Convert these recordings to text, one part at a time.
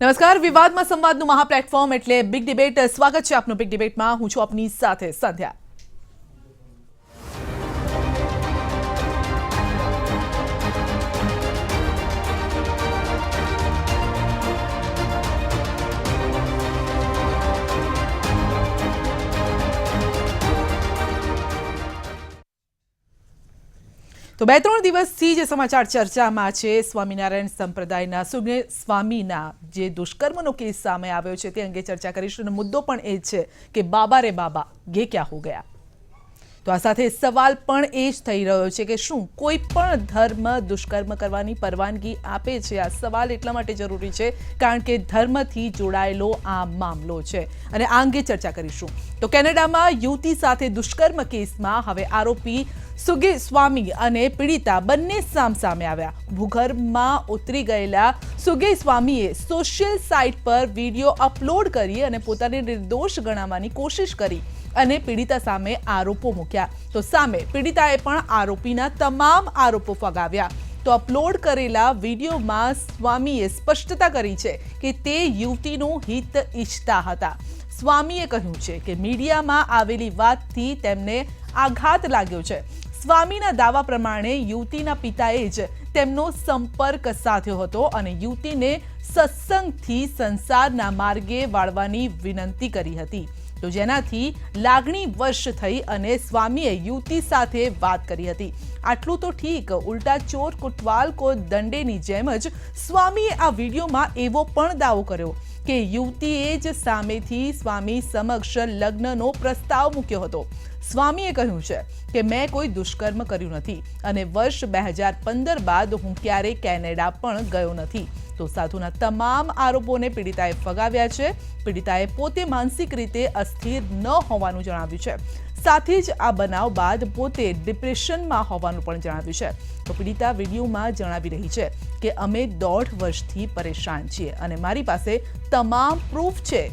નમસ્કાર, વિવાદમાં સંવાદનું મહા પ્લેટફોર્મ એટલે બિગ ડિબેટ. સ્વાગત છે આપનું બિગ ડિબેટમાં. હું છું આપની સાથે સંધ્યા. તો 2-3 દિવસથી જે સમાચાર ચર્ચામાં છે, સ્વામિનારાયણ સંપ્રદાયના સુગેય સ્વામીના જે દુષ્કર્મનો કેસ સામે આવ્યો છે તે અંગે ચર્ચા કરીશું. અને મુદ્દો પણ એ જ છે કે બાબા રે બાબા યે ક્યા હો ગયા. તો આ સાથે સવાલ પણ એ જ થઈ રહ્યો છે કે શું કોઈ પણ ધર્મ દુષ્કર્મ કરવાની પરવાનગી આપે છે? આ સવાલ એટલા માટે જરૂરી છે કારણ કે ધર્મથી જોડાયેલો આ મામલો છે અને આ અંગે ચર્ચા કરીશું. તો કેનેડામાં યુવતી સાથે દુષ્કર્મ કેસમાં હવે આરોપી સુગેય સ્વામી અને પીડિતા બંને સામસામે આવ્યા. ભૂગર્ભમાં ઉતરી ગયેલા સુગેય સ્વામીએ સોશિયલ સાઇટ પર વિડીયો અપલોડ કરી અને પોતાને નિર્દોષ ગણાવવાની કોશિશ કરી અને પીડિતા સામે આરોપો મૂક્યા. તો સામે પીડિતાએ પણ આરોપીના તમામ આરોપો ફગાવ્યા. તો અપલોડ કરેલા વિડીયોમાં સ્વામીએ સ્પષ્ટતા કરી છે કે તે યુવતીનું હિત ઈચ્છતા હતા. સ્વામીએ કહ્યું છે કે મીડિયામાં આવેલી વાતથી તેમને આઘાત લાગ્યો છે. સ્વામીના દાવા પ્રમાણે યુવતીના પિતાએ જ તેમનો સંપર્ક સાધ્યો હતો અને યુવતીને સત્સંગથી સંસારના માર્ગે વાળવાની વિનંતી કરી હતી. તો જેનાથી લાગણી વશ થઈ અને સ્વામીએ યુવતી સાથે વાત કરી હતી. આટલું તો ઠીક, ઉલટા ચોર કોટવાલ કો દંડેની જેમ જ સ્વામીએ આ વિડીયોમાં એવો પણ દાવો કર્યો કે યુવતીએ જ સામેથી સ્વામી સમક્ષ લગ્નનો પ્રસ્તાવ મૂક્યો હતો. સ્વામીએ કહ્યું છે કે મેં કોઈ દુષ્કર્મ કર્યું નથી અને વર્ષ 2015 બાદ હું ક્યારેય કેનેડા પણ ગયો નથી. તો સાધુના તમામ આરોપોને પીડિતાએ ફગાવ્યા છે. પીડિતાએ પોતે માનસિક રીતે અસ્થિર ન હોવાનું જણાવ્યું છે. સાથે જ આ બનાવ બાદ પોતે ડિપ્રેશનમાં હોવાનું પણ જણાવ્યું છે. તો પીડિતા વિડીયોમાં જણાવી રહી છે કે અમે 1.5 વર્ષથી પરેશાન છીએ અને મારી પાસે તમામ પ્રૂફ છે.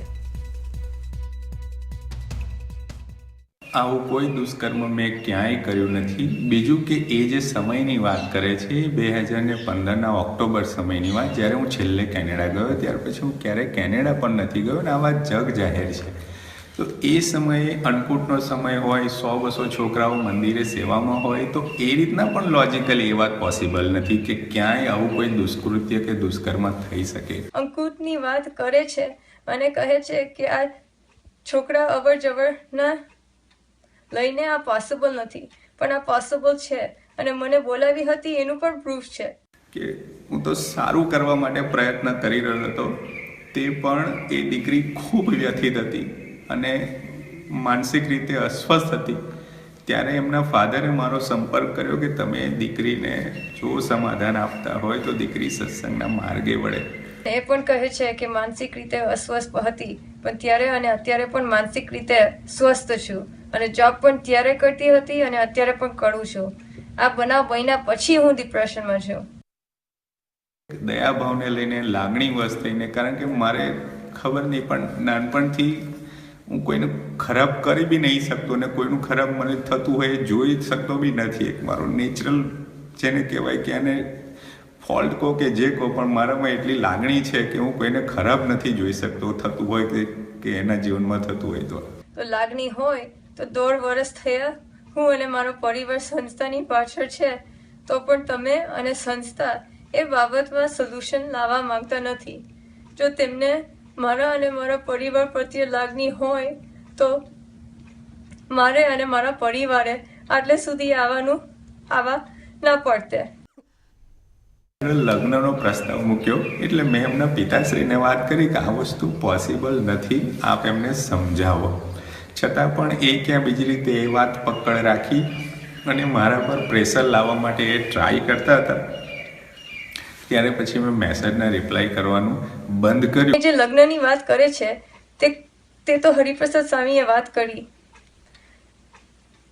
આવું કોઈ દુષ્કર્મ મેં ક્યાંય કર્યું નથી. બીજું કે એ જે સમયની વાત કરે છે એ 2015ના ઓક્ટોબર સમયની વાત, જ્યારે હું છેલ્લે કેનેડા ગયો. ત્યાર પછી હું ક્યારેય કેનેડા પણ નથી ગયો અને આ વાત જગ જાહેર છે. તો એ સમયે અન્નકૂટનો સમય હોય, 100-200 છોકરાઓ મંદિરે સેવામાં હોય, તો એ રીતના પણ લોજિકલી એ વાત પોસિબલ નથી કે ક્યાંય આવું કોઈ દુષ્કૃત્ય કે દુષ્કર્મ થઈ શકે. અંકુટની વાત કરે છે અને કહે છે કે આ છોકરા અવર જવરના લઈને આ પોસિબલ નથી, પણ આ પોસિબલ છે અને મને બોલાવી હતી એનું પણ પ્રૂફ છે કે હું તો સારું કરવા માટે પ્રયત્ન કરી રહ્યો હતો. તે પણ એ દીકરી ખૂબ વ્યથિત હતી અને માનસિક રીતે અસ્વસ્થ હતી. ત્યારે એમના ફાધરે મારો સંપર્ક કર્યો કે તમે દીકરીને જો સમાધાન આપતા હોય તો દીકરી સત્સંગના માર્ગે વળે. એ પણ કહે છે કે માનસિક રીતે અસ્વસ્થ હતી, પણ ત્યારે અને અત્યારે પણ માનસિક રીતે સ્વસ્થ છું અને જોબ પણ ત્યારે કરતી હતી અને અત્યારે પણ કરું છું. આ બનાવ બન્યા પછી હું ડિપ્રેશનમાં છું. દયાભાવને લઈને લાગણી વશ થઈને, કારણ કે મારે ખબર નહીં પણ નાનપણથી હું કોઈને ખરાબ કરી બી નહીં શકતો અને કોઈનું ખરાબ મને થતું હોય એ જોઈ શકતો બી નથી. એક મારો નેચરલ જેને કહેવાય કે આને ફોલ્ટ કહો કે જે કહો, પણ મારામાં એટલી લાગણી છે કે હું કોઈને ખરાબ નથી જોઈ શકતો, થતું હોય કે એના જીવનમાં થતું હોય તો લાગણી હોય તો 1.5 વર્ષ થયા હું અને મારો પરિવાર સંસ્થાની પાછળ છે, તો પણ તમે અને સંસ્થા એ બાબતમાં સોલ્યુશન લાવવા માંગતા નથી. જો તેમને મારા અને મારા પરિવાર પ્રત્યે લાગણી હોય તો મારે અને મારા પરિવારે આટલે સુધી આવવા ના પડતે. લગ્નનો પ્રસ્તાવ મૂક્યો એટલે મેં એમના પિતાશ્રીને વાત કરી કે આ વસ્તુ પોસિબલ નથી, આપ એમને સમજાવો. છતાં પણ એ ક્યાં બીજી રીતે એ વાત પકડ રાખી અને મારા પર પ્રેશર લાવવા માટે એ ટ્રાય કરતા હતા. ત્યારે પછી મેં મેસેજના રિપ્લાય કરવાનું બંધ કર્યું. જે લગ્નની વાત કરે છે તે તો હરિપ્રસાદ સ્વામીએ વાત કરી.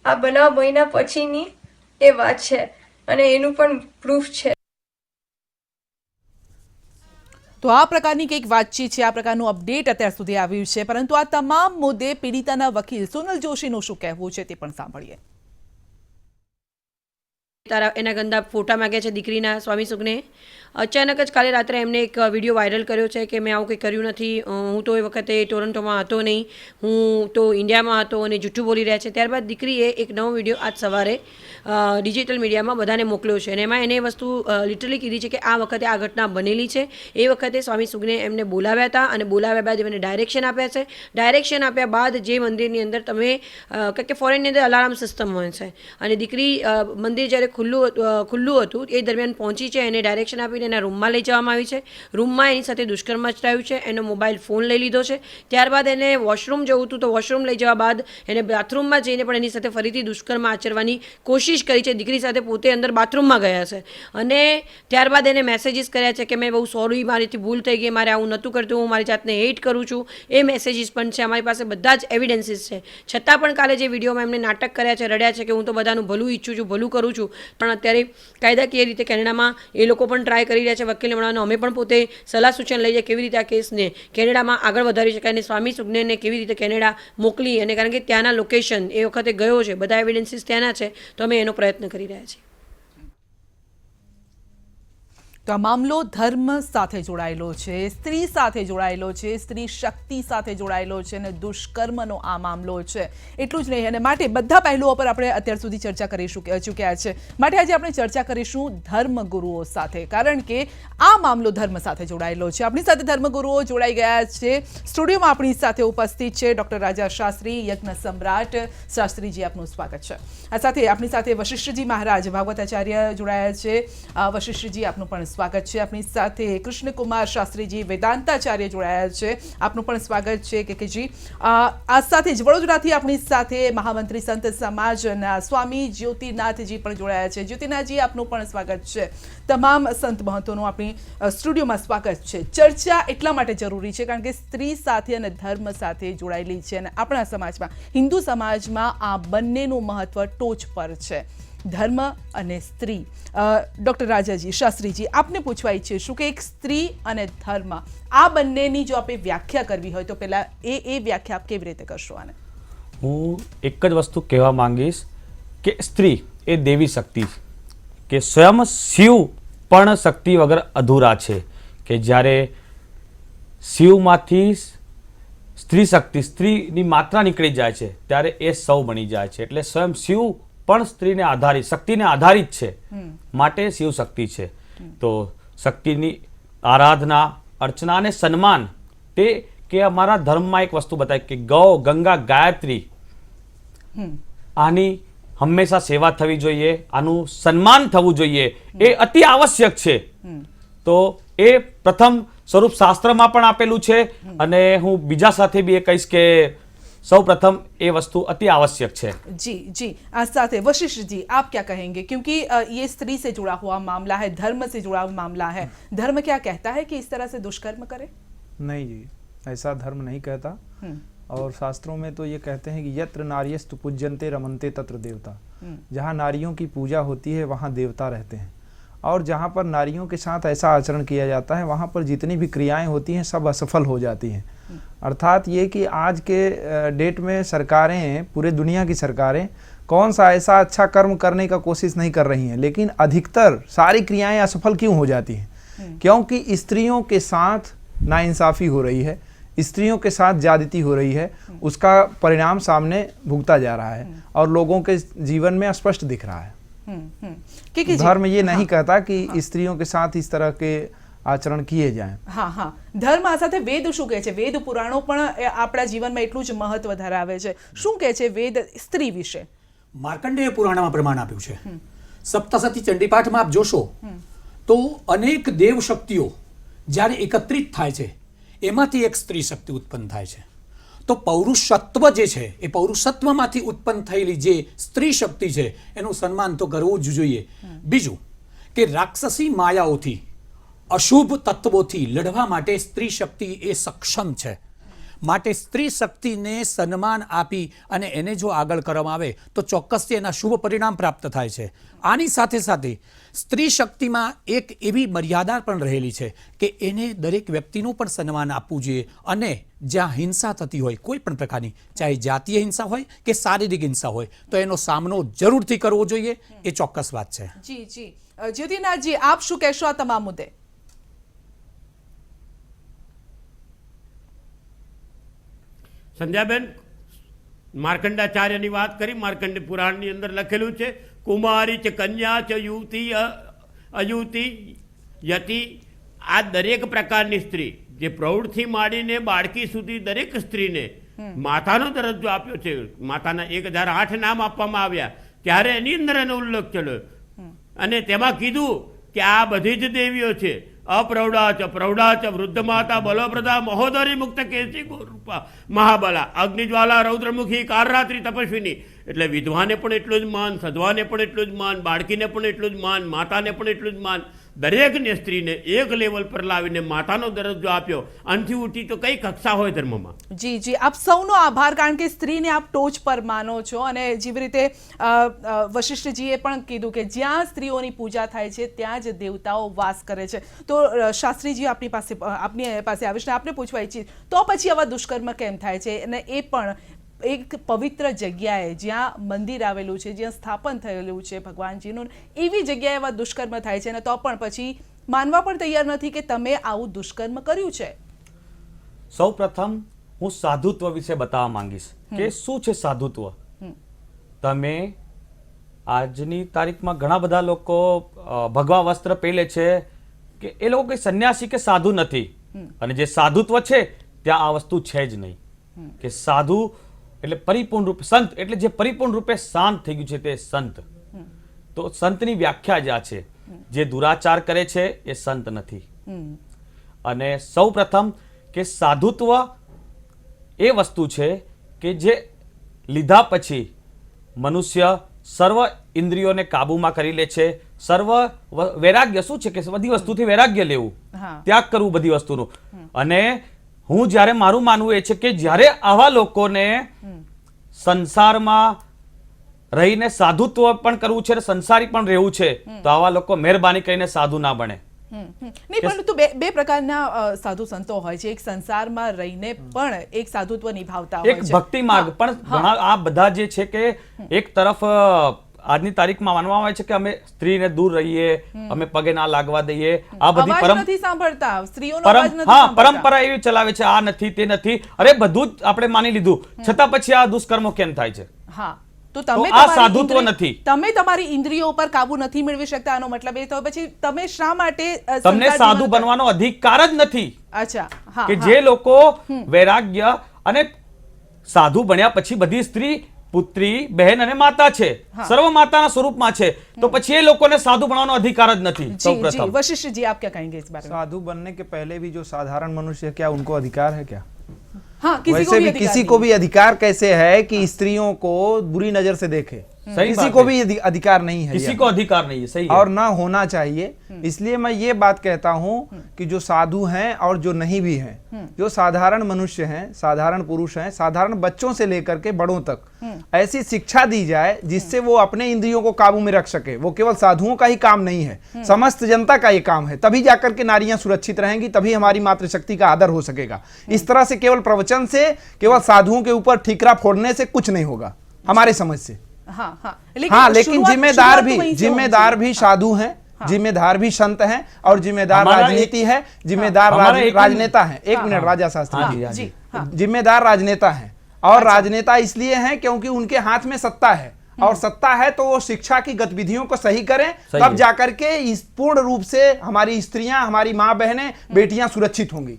આ બનાવ બન્યા પછીની એ વાત છે અને એનું પણ પ્રૂફ છે. તો આ પ્રકારની કંઈક વાતચીત છે, આ પ્રકારનું અપડેટ અત્યાર સુધી આવ્યું છે. પરંતુ આ તમામ મુદ્દે પીડિતાના વકીલ સોનલ જોશીનું શું કહેવું છે તે પણ સાંભળીએ. તારા એના ગંદા ફોટા માગ્યા છે દીકરીના સ્વામી સુખને. અચાનક જ કાલે રાત્રે એમને એક વિડીયો વાયરલ કર્યો છે કે મેં આવું કંઈ કર્યું નથી, હું તો એ વખતે ટોરન્ટોમાં હતો નહીં, હું તો ઇન્ડિયામાં હતો અને જૂઠું બોલી રહ્યા છે. ત્યારબાદ દીકરીએ એક નવો વિડીયો આજ સવારે ડિજિટલ મીડિયામાં બધાને મોકલ્યો છે અને એમાં એને વસ્તુ લિટરલી કીધી છે કે આ વખતે આ ઘટના બનેલી છે. એ વખતે સ્વામી સુખને એમને બોલાવ્યા હતા અને બોલાવ્યા બાદ એમને ડાયરેક્શન આપ્યા છે. ડાયરેક્શન આપ્યા બાદ જે મંદિરની અંદર તમે કારણ કે ફોરેનની અંદર અલાર્મ સિસ્ટમ હોય છે અને દીકરી મંદિર જ્યારે ખુલ્લું હતું એ દરમિયાન પહોંચી છે, એને ડાયરેક્શન આપીને એના રૂમમાં લઈ જવામાં આવી છે. રૂમમાં એની સાથે દુષ્કર્મ આચરાયું છે, એનો મોબાઈલ ફોન લઈ લીધો છે. ત્યારબાદ એને વોશરૂમ જવું હતું તો વોશરૂમ લઈ જવા બાદ એને બાથરૂમમાં જઈને પણ એની સાથે ફરીથી દુષ્કર્મ આચરવાની કોશિશ કરી છે. દીકરી સાથે પોતે અંદર બાથરૂમમાં ગયા છે અને ત્યારબાદ એને મેસેજીસ કર્યા છે કે મેં બહુ સોરી, મારીથી ભૂલ થઈ ગઈ, મારે આવું નહોતું કરતું, હું મારી જાતને હેટ કરું છું. એ મેસેજીસ પણ છે, અમારી પાસે બધા જ એવિડન્સીસ છે. છતાં પણ કાલે જે વિડીયોમાં એમને નાટક કર્યા છે, રડ્યા છે કે હું તો બધાનું ભલું ઈચ્છું છું, ભલું કરું છું, પણ અત્યારે કાયદાકીય રીતે કેનેડામાં એ લોકો પણ ટ્રાય કરી રહ્યા છે વકીલને મળવાનો. અમે પણ પોતે સલાહ સૂચન લઈએ કેવી રીતે આ કેસને કેનેડામાં આગળ વધારી શકાય અને સ્વામી સુખને કેવી રીતે કેનેડા મોકલી, અને કારણ કે ત્યાંના લોકેશન એ વખતે ગયો છે, બધા એવિડન્સીસ ત્યાંના છે, તો અમે એનો પ્રયત્ન કરી રહ્યા છીએ. તો આ મામલો ધર્મ સાથે જોડાયેલો છે, સ્ત્રી સાથે જોડાયેલો છે, સ્ત્રી શક્તિ સાથે જોડાયેલો છે અને દુષ્કર્મનો આ મામલો છે. એટલું જ નહીં, અને માટે બધા પહેલુઓ પર આપણે અત્યાર સુધી ચર્ચા કરી ચૂક્યા છે. માટે આજે આપણે ચર્ચા કરીશું ધર્મગુરુઓ સાથે, કારણ કે આ મામલો ધર્મ સાથે જોડાયેલો છે. આપણી સાથે ધર્મગુરુઓ જોડાઈ ગયા છે. સ્ટુડિયોમાં આપણી સાથે ઉપસ્થિત છે ડૉક્ટર રાજા શાસ્ત્રી, યજ્ઞ સમ્રાટ. શાસ્ત્રીજી, આપનું સ્વાગત છે. આ સાથે આપણી સાથે વશિષ્ઠજી મહારાજ ભાગવતાચાર્ય જોડાયા છે. વશિષ્ઠજી, આપનું પણ સ્વાગત છે. આપણી સાથે કૃષ્ણકુમાર શાસ્ત્રીજી વેદાંતાચાર્ય જોડાયા છે. આપનું પણ સ્વાગત છે કેકેજી. આ સાથે જ વડોદરાથી આપણી સાથે મહામંત્રી સંત સમાજના સ્વામી જ્યોતિનાથજી પણ જોડાયા છે. જ્યોતિનાથજી, આપનું પણ સ્વાગત છે. તમામ સંત મહંતોનું આપણી સ્ટુડિયોમાં સ્વાગત છે. ચર્ચા એટલા માટે જરૂરી છે કારણ કે સ્ત્રી સાથે અને ધર્મ સાથે જોડાયેલી છે અને આપણા સમાજમાં, હિન્દુ સમાજમાં આ બંનેનું મહત્વ ટોચ પર છે, ધર્મ અને સ્ત્રી. ડૉક્ટર રાજાજી, શાસ્ત્રીજી, આપને પૂછવા ઈચ્છીશું કે એક સ્ત્રી અને ધર્મ આ બંનેની જો આપણે વ્યાખ્યા કરવી હોય તો પહેલાં એ વ્યાખ્યા આપ કેવી રીતે કરશો? આને હું એક જ વસ્તુ કહેવા માંગીશ કે સ્ત્રી એ દેવી શક્તિ, કે સ્વયં શિવ પણ શક્તિ વગર અધૂરા છે. કે જ્યારે શિવમાંથી સ્ત્રી શક્તિ, સ્ત્રીની માત્રા નીકળી જાય છે ત્યારે એ સૌ બની જાય છે. એટલે સ્વયં શિવ પણ સ્ત્રીને આધારિત, શક્તિને આધારિત છે, માટે શિવ શક્તિ છે. તો શક્તિની આરાધના, અર્ચના અને સન્માન, તે કે અમારા ધર્મમાં એક વસ્તુ બતાવી કે ગૌ, ગંગા, ગાયત્રી, આની હંમેશા સેવા થવી જોઈએ, આનું સન્માન થવું જોઈએ, એ અતિ આવશ્યક છે. તો એ પ્રથમ સ્વરૂપ શાસ્ત્રમાં પણ આપેલું છે અને હું બીજા સાથે બી એ કહીશ કે સૌ प्रथम ये वस्तु अति आवश्यक है. जी जी, आज साथ वशिष्ठ जी, आप क्या कहेंगे? क्योंकि ये स्त्री से जुड़ा हुआ मामला है, धर्म से जुड़ा हुआ मामला है. धर्म क्या कहता है कि इस तरह से दुष्कर्म करे? नहीं जी, ऐसा धर्म नहीं कहता. और शास्त्रों में तो ये कहते हैं कि यत्र नार्यस्तु पूज्यन्ते रमन्ते तत्र देवता. जहाँ नारियों की पूजा होती है वहाँ देवता रहते हैं, और जहाँ पर नारियों के साथ ऐसा आचरण किया जाता है वहाँ पर जितनी भी क्रियाएं होती हैं सब असफल हो जाती हैं. अर्थात ये कि आज के डेट में सरकारें, पूरे दुनिया की सरकारें कौन सा ऐसा अच्छा कर्म करने का कोशिश नहीं कर रही हैं, लेकिन अधिकतर सारी क्रियाएं असफल क्यों हो जाती हैं? क्योंकि स्त्रियों के साथ नाइंसाफ़ी हो रही है, स्त्रियों के साथ ज्यादती हो रही है. उसका परिणाम सामने भुगता जा रहा है और लोगों के जीवन में स्पष्ट दिख रहा है. धर्म ये नहीं कहता कि स्त्रियों के साथ इस तरह के આચરણ કિએ જાય. હા હા, ધર્મ આ સાથે વેદ શું કહે છે? વેદ પુરાણો પણ આપણા જીવનમાં એટલું જ મહત્વ ધરાવે છે. શું કહે છે વેદ સ્ત્રી વિશે? માર્કંડેય પુરાણમાં પ્રમાણ આપ્યું છે. સપ્તસતી ચંડીપાઠમાં આપ જોશો તો અનેક દેવ શક્તિઓ જ્યારે એકત્રિત થાય છે એમાંથી એક સ્ત્રી શક્તિ ઉત્પન્ન થાય છે. તો પૌરુષત્વ જે છે એ પૌરુષત્વમાંથી ઉત્પન્ન થયેલી જે સ્ત્રી શક્તિ છે એનું સન્માન તો કરવું જ જોઈએ. બીજું કે રાક્ષસી માયાઓથી, અશુભ તત્વોથી લડવા માટે સ્ત્રી શક્તિ એ સક્ષમ છે, માટે સ્ત્રી શક્તિને સન્માન આપી અને એને જો આગળ કરવામાં આવે તો ચોક્કસથી એના શુભ પરિણામ પ્રાપ્ત થાય છે. આની સાથે સાથે સ્ત્રી શક્તિમાં એક એવી મર્યાદા પણ રહેલી છે કે એને દરેક વ્યક્તિનું પણ સન્માન આપવું જોઈએ અને જ્યાં હિંસા થતી હોય કોઈ પણ પ્રકારની, ચાહે જાતીય હિંસા હોય કે શારીરિક હિંસા હોય, તો એનો સામનો જરૂરથી કરવો જોઈએ. એ ચોક્કસ વાત છે. જી જી જ્યોતિનાથજી, આપ શું કહેશો આ તમામ મુદ્દે? સંધ્યાબેન, માર્કંડાચાર્યની વાત કરી. માર્કંડ પુરાણની અંદર લખેલું છે, કુમારી ચ કન્યા ચ યુવતી અયુવતી યતિ. આ દરેક પ્રકારની સ્ત્રી, જે પ્રૌઢથી માંડીને બાળકી સુધી દરેક સ્ત્રીને માતાનો દરજ્જો આપ્યો છે. માતાના 1008 નામ આપવામાં આવ્યા ત્યારે એની અંદર એનો ઉલ્લેખ ચડ્યો અને તેમાં કીધું કે આ બધી જ દેવીઓ છે. અપ્રૌઢા ચ પ્રૌઢા ચ વૃદ્ધ માતા બલોપ્રદા મહોદરી મુક્ત કેસી ગોરૂપા મહાબલા અગ્નિજ્વાલા રૌદ્રમુખી કારરાત્રિ તપસ્વીની. એટલે વિધવાને પણ એટલું જ માન, સધવાને પણ એટલું જ માન, બાળકીને પણ એટલું જ માન, માતાને પણ એટલું જ માન. દરેકને સ્ત્રીને એક લેવલ પર લાવીને માતાનો દરજ્જો આપ્યો. આનથી ઉઠી તો કઈ કક્ષા હોય ધર્મમાં? જી જી, આપ સૌનો આભાર, કારણ કે સ્ત્રીને આપ ટોચ પર માનો છો અને જેવી રીતે વશિષ્ઠજીએ પણ કીધું કે જ્યાં સ્ત્રીઓની પૂજા થાય છે ત્યાં જ દેવતાઓ વાસ કરે છે. તો શાસ્ત્રીજી આપની પાસે આવીશ ને આપને પૂછવા ઈચ્છીશ, તો પછી આવા દુષ્કર્મ કેમ થાય છે? અને એ પણ એક પવિત્ર જગ્યાએ જ્યાં મંદિર આવેલું છે, જ્યાં સ્થાપન થયેલું છે ભગવાનજીનું, એવી જગ્યાએ એવા દુષ્કર્મ થાય છે અને તો પણ પછી માનવા પણ તૈયાર નથી કે તમે આવું દુષ્કર્મ કર્યું છે. સૌ પ્રથમ હું સાધુત્વ વિશે બતાવવા માંગીશ કે શું છે સાધુત્વ. તમે આજની તારીખમાં ઘણા બધા લોકો ભગવા વસ્ત્ર પહેરે છે કે એ લોકો કોઈ સંન્યાસી કે સાધુ નથી, અને જે સાધુત્વ છે ત્યાં આ વસ્તુ છે જ નહીં. કે સાધુ એટલે પરિપૂર્ણ રૂપે સંત, એટલે જે પરિપૂર્ણ રૂપે શાંત થઈ ગયું છે તે સંત. તો સંતની વ્યાખ્યા જ આ છે. જે દુરાચાર કરે છે એ સંત નથી. અને સૌ પ્રથમ કે સાધુત્વ એ વસ્તુ છે કે જે લીધા પછી મનુષ્ય સર્વ ઇન્દ્રિયોને કાબુમાં કરી લે છે. સર્વ વૈરાગ્ય શું છે કે બધી વસ્તુથી વૈરાગ્ય લેવું, ત્યાગ કરવું બધી વસ્તુનું. અને હું જ્યારે મારું માનવું એ છે કે જ્યારે આવા લોકોને સંસારમાં રહીને સાધુત્વ પણ કરવું છે, સંસારી પણ રહેવું છે, તો આવા લોકો મહેરબાની કરીને સાધુ ના બને. નહીં, પરંતુ બે પ્રકારના સાધુ સંતો હોય છે. એક સંસારમાં રહીને પણ એક સાધુત્વ નિભાવતા હોય છે, એક ભક્તિ માર્ગ. પણ ઘણા આ બધા જે છે કે એક તરફ આજની તારીખમાં માનવામાં આવે છે કે અમે સ્ત્રીને દૂર રહીએ, અમે પગે ના લાગવા દઈએ, આ બધી પરંપરા એવી ચલાવે છે, આ નથી તે નથી. અરે બધું જ આપણે માની લીધું, છતાં પછી આ દુષ્કર્મો કેમ થાય છે? હા, તો તમે આ સાધુત્વ નથી. તમે તમારી ઇન્દ્રિયો પર કાબુ નથી મેળવી શકતા, આનો મતલબ એ થયો પછી તમે શા માટે તમને સાધુ બનવાનો અધિકાર જ નથી. અચ્છા, હા, કે જે લોકો વૈરાગ્ય અને સાધુ બન્યા પછી બધી સ્ત્રી પુત્રી, બહેન અને માતા છે, સર્વ માતાના સ્વરૂપમાં છે, તો પછી એ લોકોને સાધુ बनवाना अधिकार જ નથી. સૌપ્રથમ वशिष्ठ जी आप क्या कहेंगे इस बारे में? साधु बनने के पहले भी जो साधारण मनुष्य है, क्या उनको अधिकार है क्या? हाँ, वैसे भी किसी को भी अधिकार कैसे है कि स्त्रियों को बुरी नजर से देखे? किसी को भी अधिकार नहीं है, किसी को अधिकार नहीं है, सही है, और ना होना चाहिए. इसलिए मैं ये बात कहता हूँ कि जो साधु हैं और जो नहीं भी हैं, जो साधारण मनुष्य हैं, साधारण पुरुष हैं, साधारण बच्चों से लेकर के बड़ों तक ऐसी शिक्षा दी जाए जिससे वो अपने इंद्रियों को काबू में रख सके. वो केवल साधुओं का ही काम नहीं है, समस्त जनता का ये काम है. तभी जाकर के नारियां सुरक्षित रहेंगी, तभी हमारी मातृशक्ति का आदर हो सकेगा. इस तरह से केवल प्रवचन से, केवल साधुओं के ऊपर ठीकरा फोड़ने से कुछ नहीं होगा हमारे समझ से. हाँ, लेकिन जिम्मेदार भी साधु हैं, जिम्मेदार भी संत हैं, और जिम्मेदार राजनीति है, जिम्मेदार राजनेता है. एक मिनट राजा शास्त्री जी, जिम्मेदार राजनेता हैं. और राजनेता इसलिए हैं क्योंकि उनके हाथ में सत्ता है, और सत्ता है तो वो शिक्षा की गतिविधियों को सही करें, तब जाकर के इस पूर्ण रूप से हमारी स्त्रियां, हमारी माँ बहनें, बेटियां सुरक्षित होंगी.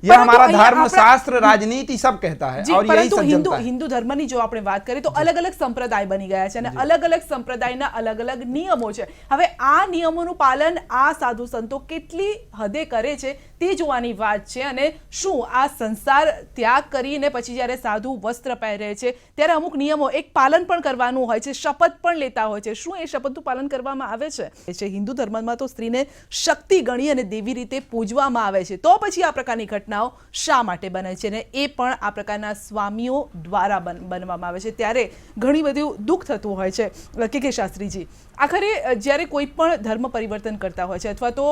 यह हमारा धर्म, शास्त्र, राजनीति सब कहता है. और यही सज्जनता है. હિન્દુ ધર્મની જો આપણે વાત કરીએ તો અલગ અલગ સંપ્રદાય બની ગયા છે અને અલગ અલગ સંપ્રદાયના અલગ અલગ નિયમો છે. હવે આ નિયમોનું પાલન આ સાધુ સંતો કેટલી હદે કરે છે તે જોવાની વાત છે. અને શું આ સંસાર ત્યાગ કરીને પછી જ્યારે સાધુ વસ્ત્ર પહેરે છે ત્યારે અમુક નિયમો એક પાલન પણ કરવાનું હોય છે, શપથ પણ લેતા હોય છે. શું એ શપથનું પાલન કરવામાં આવે છે? હિન્દુ ધર્મમાં તો સ્ત્રીને શક્તિ ગણી અને દેવી રીતે પૂજવામાં આવે છે, તો પછી આ પ્રકારની પ્રકારની ઘટનાઓ શા માટે બને છે અને એ પણ આ પ્રકારના સ્વામીઓ દ્વારા બનવામાં આવે છે ત્યારે ઘણી બધું દુઃખ થતું હોય છે કે શાસ્ત્રીજી આખરે જ્યારે કોઈ પણ ધર્મ પરિવર્તન કરતા હોય છે અથવા તો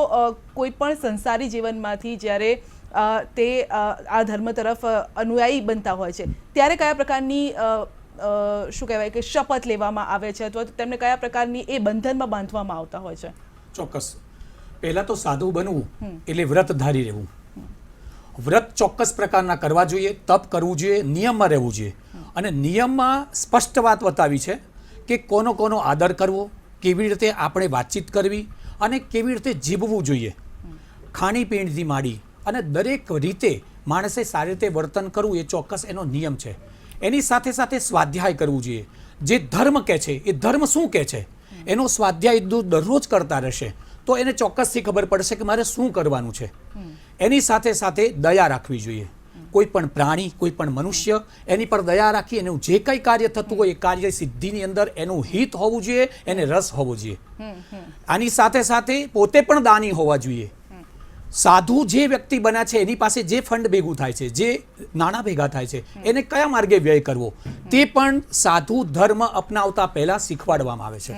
કોઈ પણ સંસારી જીવનમાંથી જ્યારે તે આ ધર્મ તરફ અનુયાયી બનતા હોય છે ત્યારે કયા પ્રકારની શું કહેવાય કે શપથ લેવામાં આવે છે અથવા તો તેમને કયા પ્રકારની એ બંધનમાં બાંધવામાં આવતા હોય છે? ચોક્કસ. પહેલાં તો સાધુ બનવું એટલે વ્રત ધારી રહેવું. વ્રત ચોક્કસ પ્રકારના કરવા જોઈએ, તપ કરવું જોઈએ, નિયમમાં રહેવું જોઈએ. અને નિયમમાં સ્પષ્ટ વાત બતાવી છે કે કોનો આદર કરવો, કેવી રીતે આપણે વાતચીત કરવી અને કેવી રીતે જીવવું જોઈએ. ખાણીપીણીથી માંડી અને દરેક રીતે માણસે સારી રીતે વર્તન કરવું એ ચોક્કસ એનો નિયમ છે. એની સાથે સાથે સ્વાધ્યાય કરવું જોઈએ. જે ધર્મ કહે છે એ ધર્મ શું કહે છે એનો સ્વાધ્યાય દરરોજ કરતા રહેશે તો એને ચોક્કસથી ખબર પડશે કે મારે શું કરવાનું છે. એની સાથે સાથે દયા રાખવી જોઈએ. કોઈ પણ પ્રાણી, કોઈ પણ મનુષ્ય એની પર દયા રાખી એનું જે કંઈ કાર્ય થતું હોય એ કાર્ય સિદ્ધિની અંદર એનું હિત હોવું જોઈએ, એને રસ હોવો જોઈએ. આની સાથે સાથે પોતે પણ દાની હોવા જોઈએ. સાધુ જે વ્યક્તિ બન્યા છે એની પાસે જે ફંડ ભેગું થાય છે, જે નાણાં ભેગા થાય છે, એને કયા માર્ગે વ્યય કરવો તે પણ સાધુ ધર્મ અપનાવતા પહેલા શીખવાડવામાં આવે છે.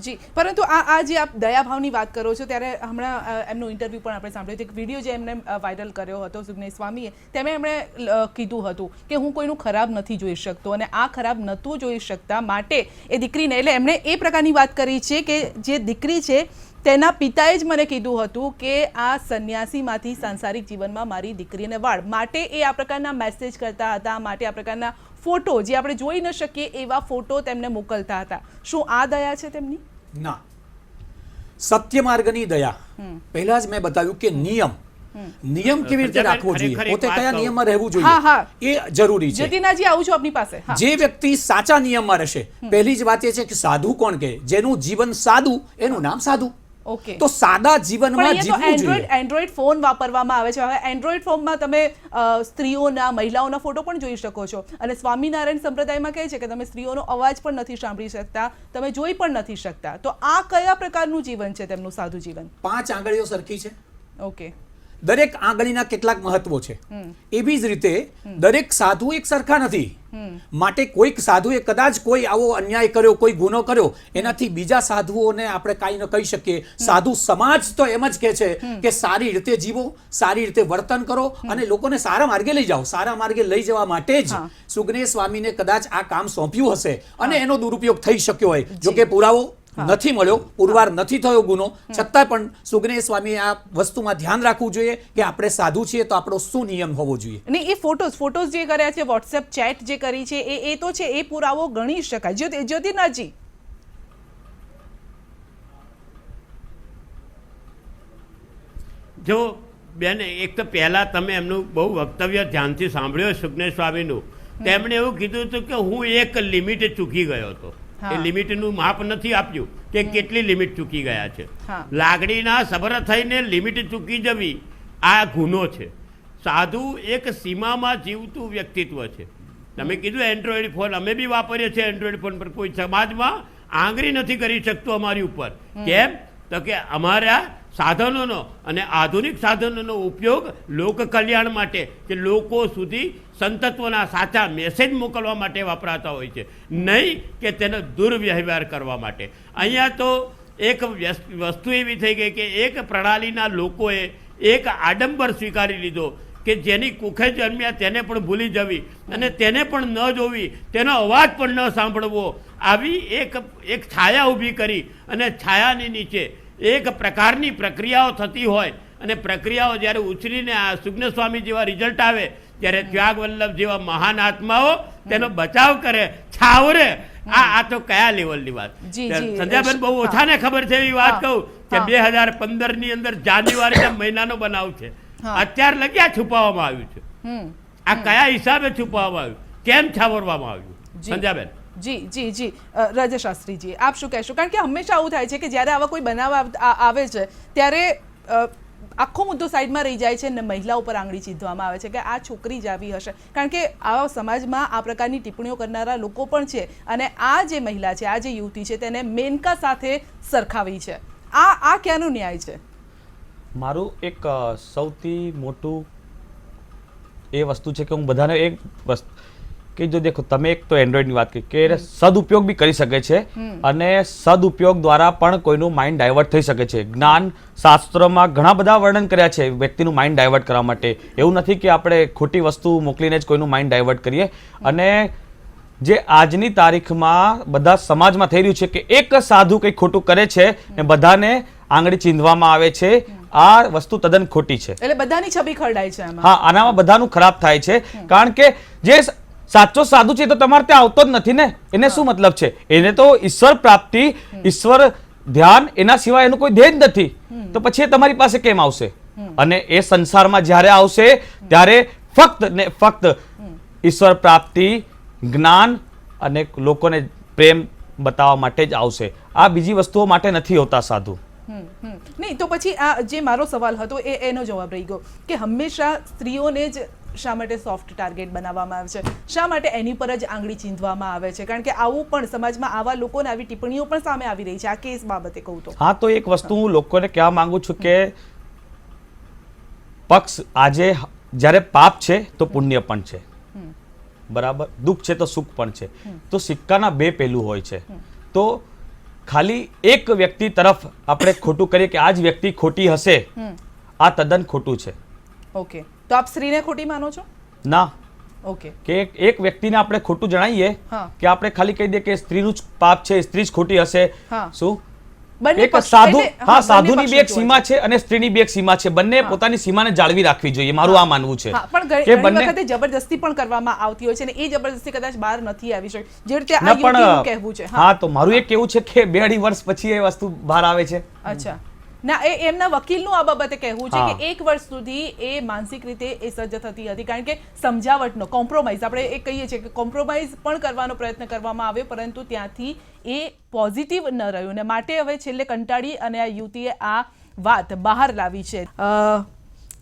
જી, પરંતુ આ જે આપ દયાભાવની વાત કરો છો ત્યારે હમણાં એમનું ઇન્ટરવ્યૂ પણ આપણે સાંભળ્યું હતું. એક વિડીયો જે એમને વાયરલ કર્યો હતો સુગ્નેશ સ્વામીએ, તેમાં એમણે કીધું હતું કે હું કોઈનું ખરાબ નથી જોઈ શકતો અને આ ખરાબ નહોતું જોઈ શકતા માટે એ દીકરીને, એટલે એમણે એ પ્રકારની વાત કરી છે કે જે દીકરી છે તેના પિતાએ જ મને કીધું હતું કે આ સંન્યાસીમાંથી સાંસારિક જીવનમાં મારી દીકરીને વાળ, માટે એ આ પ્રકારના મેસેજ કરતા હતા, માટે આ પ્રકારના ફોટો જે આપણે જોઈ ન શકીએ એવા ફોટો તેમને મોકલતા હતા. શું આ દયા છે તેમની? ના. સત્ય માર્ગની દયા પહેલા જ મેં બતાવ્યું કે નિયમ કેવી રીતે રાખવો જોઈએ, પોતે કયા નિયમમાં રહેવું જોઈએ એ જરૂરી છે. જતીનાજી આવું છું આપની પાસે. જે વ્યક્તિ સાચા નિયમમાં રહેશે, પહેલી જ વાત એ છે કે સાધુ કોણ કે જેનું જીવન સાદું એનું નામ સાધુ. ઓકે, તો સાદા જીવનમાં જીવવું જોઈએ. એન્ડ્રોઈડ ફોન વાપરવામાં આવે છે. હવે એન્ડ્રોઈડ ફોનમાં તમે સ્ત્રીઓના, મહિલાઓના ફોટો પણ જોઈ શકો છો અને સ્વામિનારાયણ સંપ્રદાયમાં કહે છે કે તમે સ્ત્રીઓનો અવાજ પણ નથી સાંભળી શકતા, તમે જોઈ પણ નથી શકતા. તો આ કયા પ્રકારનું જીવન છે તેમનું સાધુ જીવન? 5 આંગળીઓ સરખી છે. ઓકે, દરેક આંગળીના કેટલાક મહત્વો છે. એવી જ રીતે દરેક સાધુ એક સરખા નથી. માટે કોઈક સાધુએ કદાચ કોઈ આવો અન્યાય કર્યો, કોઈ ગુનો કર્યો, એનાથી બીજા સાધુઓને આપણે કાંઈ ન કહી શકીએ. સાધુ સમાજ તો એમ જ કહે છે કે સારી રીતે જીવો, સારી રીતે વર્તન કરો અને લોકોને સારા માર્ગે લઈ જાઓ. સારા માર્ગે લઈ જવા માટે જ સુગ્નેશ સ્વામીને કદાચ આ કામ સોંપ્યું હશે અને એનો દુરુપયોગ થઈ શક્યો હોય. જોકે પુરાવો નથી મળ્યો, પુરવાર નથી થયો ગુનો, છતાં પણ સુગ્નેશ સ્વામીએ આ વસ્તુમાં ધ્યાન રાખવું જોઈએ કે આપણે સાધુ છીએ તો આપણો શું નિયમ હોવો જોઈએ. અને એ ફોટોઝ જે કર્યા છે, વોટ્સએપ ચેટ જે કરી છે, એ તો છે, એ પુરાવો ગણી શકાય. જ્યોતિનાથજી, જો બેન, એક તો પહેલાં તમે એમનું બહુ વક્તવ્ય ધ્યાનથી સાંભળ્યું સુગ્નેશ સ્વામીનું. તેમણે એવું કીધું હતું કે હું એક લિમિટ ચૂકી ગયો હતો. એ લિમિટનું માપ નથી આપ્યું કે કેટલી લિમિટ ચૂકી ગયા છે. લાગણીના સબર થઈને લિમિટ ચૂકી જવી આ ગુનો છે. સાધુ એક સીમામાં જીવતું વ્યક્તિત્વ છે. તમે કીધું એન્ડ્રોઈડ ફોન અમે બી વાપરીએ છીએ. એન્ડ્રોઈડ ફોન પર કોઈ સમાજમાં આંગળી નથી કરી શકતું અમારી ઉપર. કેમ? તો કે અમારા સાધનોનો અને આધુનિક સાધનોનો ઉપયોગ લોક કલ્યાણ માટે, કે લોકો સુધી સંતત્વના સાચા મેસેજ મોકલવા માટે વપરાતા હોય છે, નહીં કે તેનો દુર્વ્યવહાર કરવા માટે. અહીંયા તો એક વસ્તુ એવી થઈ ગઈ કે એક પ્રણાલીના લોકોએ એક આડંબર સ્વીકારી લીધો કે જેની કુખે જન્મ્યા તેને પણ ભૂલી જવી અને તેને પણ ન જોવી, તેનો અવાજ પણ ન સાંભળવો, આવી એક છાયા ઊભી કરી અને છાયાની નીચે એક પ્રકારની પ્રક્રિયાઓ થતી હોય અને પ્રક્રિયાઓ જ્યારે ઉછરીને આ સુગ્નેશ સ્વામી જેવા રિઝલ્ટ આવે ત્યારે ત્યાગ વલ્લભ જેવા મહાન આત્માઓ તેનો બચાવ કરે, છાવરે. આ તો કયા લેવલની વાત? સંધ્યાબેન બહુ ઓછાને ખબર છે એવી વાત કહું કે 2015 અંદર જાન્યુઆરીના મહિનાનો બનાવ છે. અત્યાર લગી આ છુપાવવામાં આવ્યું છે. આ કયા હિસાબે છુપાવવામાં આવ્યું, કેમ છાવરવામાં આવ્યું? સંધ્યાબેન. જી રાજાશાસ્ત્રીજી, આપ શું કહેશો? કારણ કે હંમેશા આવું થાય છે કે જ્યારે આવા કોઈ બનાવ આવે છે ત્યારે આખો મુદ્દો સાઈડમાં રહી જાય છે અને મહિલા ઉપર આંગળી ચીંધવામાં આવે છે કે આ છોકરી જ આવી હશે. કારણ કે આવા સમાજમાં આ પ્રકારની ટિપ્પણીઓ કરનારા લોકો પણ છે અને આ જે મહિલા છે, આ જે યુવતી છે, તેને મેનકા સાથે સરખાવી છે. આ ક્યાંનો ન્યાય છે? મારું એક સૌથી મોટું એ વસ્તુ છે કે હું બધાને એક વસ્તુ કે જો દેખો તમે એક તો એન્ડ્રોઈડની વાત કરી કે સદુપયોગ બી કરી શકે છે અને સદુપયોગ દ્વારા પણ કોઈનું માઇન્ડ ડાયવર્ટ થઈ શકે છે. જ્ઞાન શાસ્ત્રમાં ઘણા બધા વર્ણન કર્યા છે વ્યક્તિનું માઇન્ડ ડાયવર્ટ કરવા માટે. એવું નથી કે આપણે ખોટી વસ્તુ મોકલીને જ કોઈનું માઇન્ડ ડાયવર્ટ કરીએ. અને જે આજની તારીખમાં બધા સમાજમાં થઈ રહ્યું છે કે એક સાધુ કંઈ ખોટું કરે છે ને બધાને આંગળી ચીંધવામાં આવે છે, આ વસ્તુ તદ્દન ખોટી છે. એટલે બધાની છબી ખરડાય છે આમાં. હા, આનામાં બધાનું ખરાબ થાય છે. કારણ કે જે સાચો સાધુ છે તો તમારે ત્યાં આવતો જ નથી ને, એને શું મતલબ છે? એને તો ઈશ્વર પ્રાપ્તિ, ઈશ્વર ધ્યાન, એના સિવાય એનું કોઈ ધ્યેય જ નથી. તો પછી એ તમારી પાસે કેમ આવશે? અને એ સંસારમાં જ્યારે આવશે ત્યારે ફક્ત ને ફક્ત ઈશ્વર પ્રાપ્તિ, જ્ઞાન અને લોકોને પ્રેમ બતાવવા માટે જ આવશે. આ બીજી વસ્તુઓ માટે નથી હોતા સાધુ. નહીં તો પછી આ જે મારો સવાલ હતો એનો જવાબ રહી ગયો કે હંમેશા સ્ત્રીઓને જ શા માટે સોફ્ટ ટાર્ગેટ બનાવવામાં આવે છે, શા માટે એની પર જ આંગળી ચીંધવામાં આવે છે? કારણ કે આવું પણ સમાજમાં આવા લોકોને આવી ટિપ્પણીઓ પણ સામે આવી રહી છે આ કેસ બાબતે કહું તો. હા, તો એક વસ્તુ હું લોકોને કહેવા માંગુ છું કે પક્ષ આજે જ્યારે પાપ છે તો પુણ્ય પણ છે, બરાબર, દુઃખ છે તો સુખ પણ છે. તો સિક્કાના બે પહેલું હોય છે. તો ખાલી એક વ્યક્તિ તરફ આપણે ખોટું કરીએ કે આ જ વ્યક્તિ ખોટી હશે, આ તદ્દન ખોટું છે. ઓકે, તો આપ સ્ત્રીને ખોટી માનો છો? ના. ઓકે, કે એક વ્યક્તિને આપણે ખોટું જણાવીએ હા. કે આપણે ખાલી કહી દઈએ કે સ્ત્રીનું જ પાપ છે, સ્ત્રી જ ખોટી હશે. હા. શું? બંને એક પક્ષ- સાધુ, એટલે, હા, બંને સાધુની પક્ષ બી એક જોવા સીમા છે અને સ્ત્રીની બી એક સીમા છે. બંને પોતાની સીમાને જાળવી રાખવી જોઈએ, મારું આ માનવું છે. હા, પણ કે ઘણી બંને વખતે જબરદસ્તી પણ કરવામાં આવતી હોય છે અને એ જબરદસ્તી કદાચ બહાર નથી આવી શકતી, જે રીતે આ ના, યુવતીનું કહેવું છે. હા, તો મારું એક કેવું છે કે 2-2.5 વર્ષ પછી એ વસ્તુ બહાર આવે છે. અચ્છા, ના, એ એમના વકીલનું આ બાબતે કહેવું છે હા. કે 1 વર્ષ સુધી એ માનસિક રીતે એ સજ્જ થતી હતી કારણ કે સમજાવટનો કોમ્પ્રોમાઇઝ, આપણે એ કહીએ છીએ કે કોમ્પ્રોમાઇઝ પણ કરવાનો પ્રયત્ન કરવામાં આવ્યો પરંતુ ત્યાંથી એ પોઝિટિવ ન રહ્યું ને માટે હવે છેલ્લે કંટાળી અને આ યુવતીએ આ વાત બહાર લાવી છે.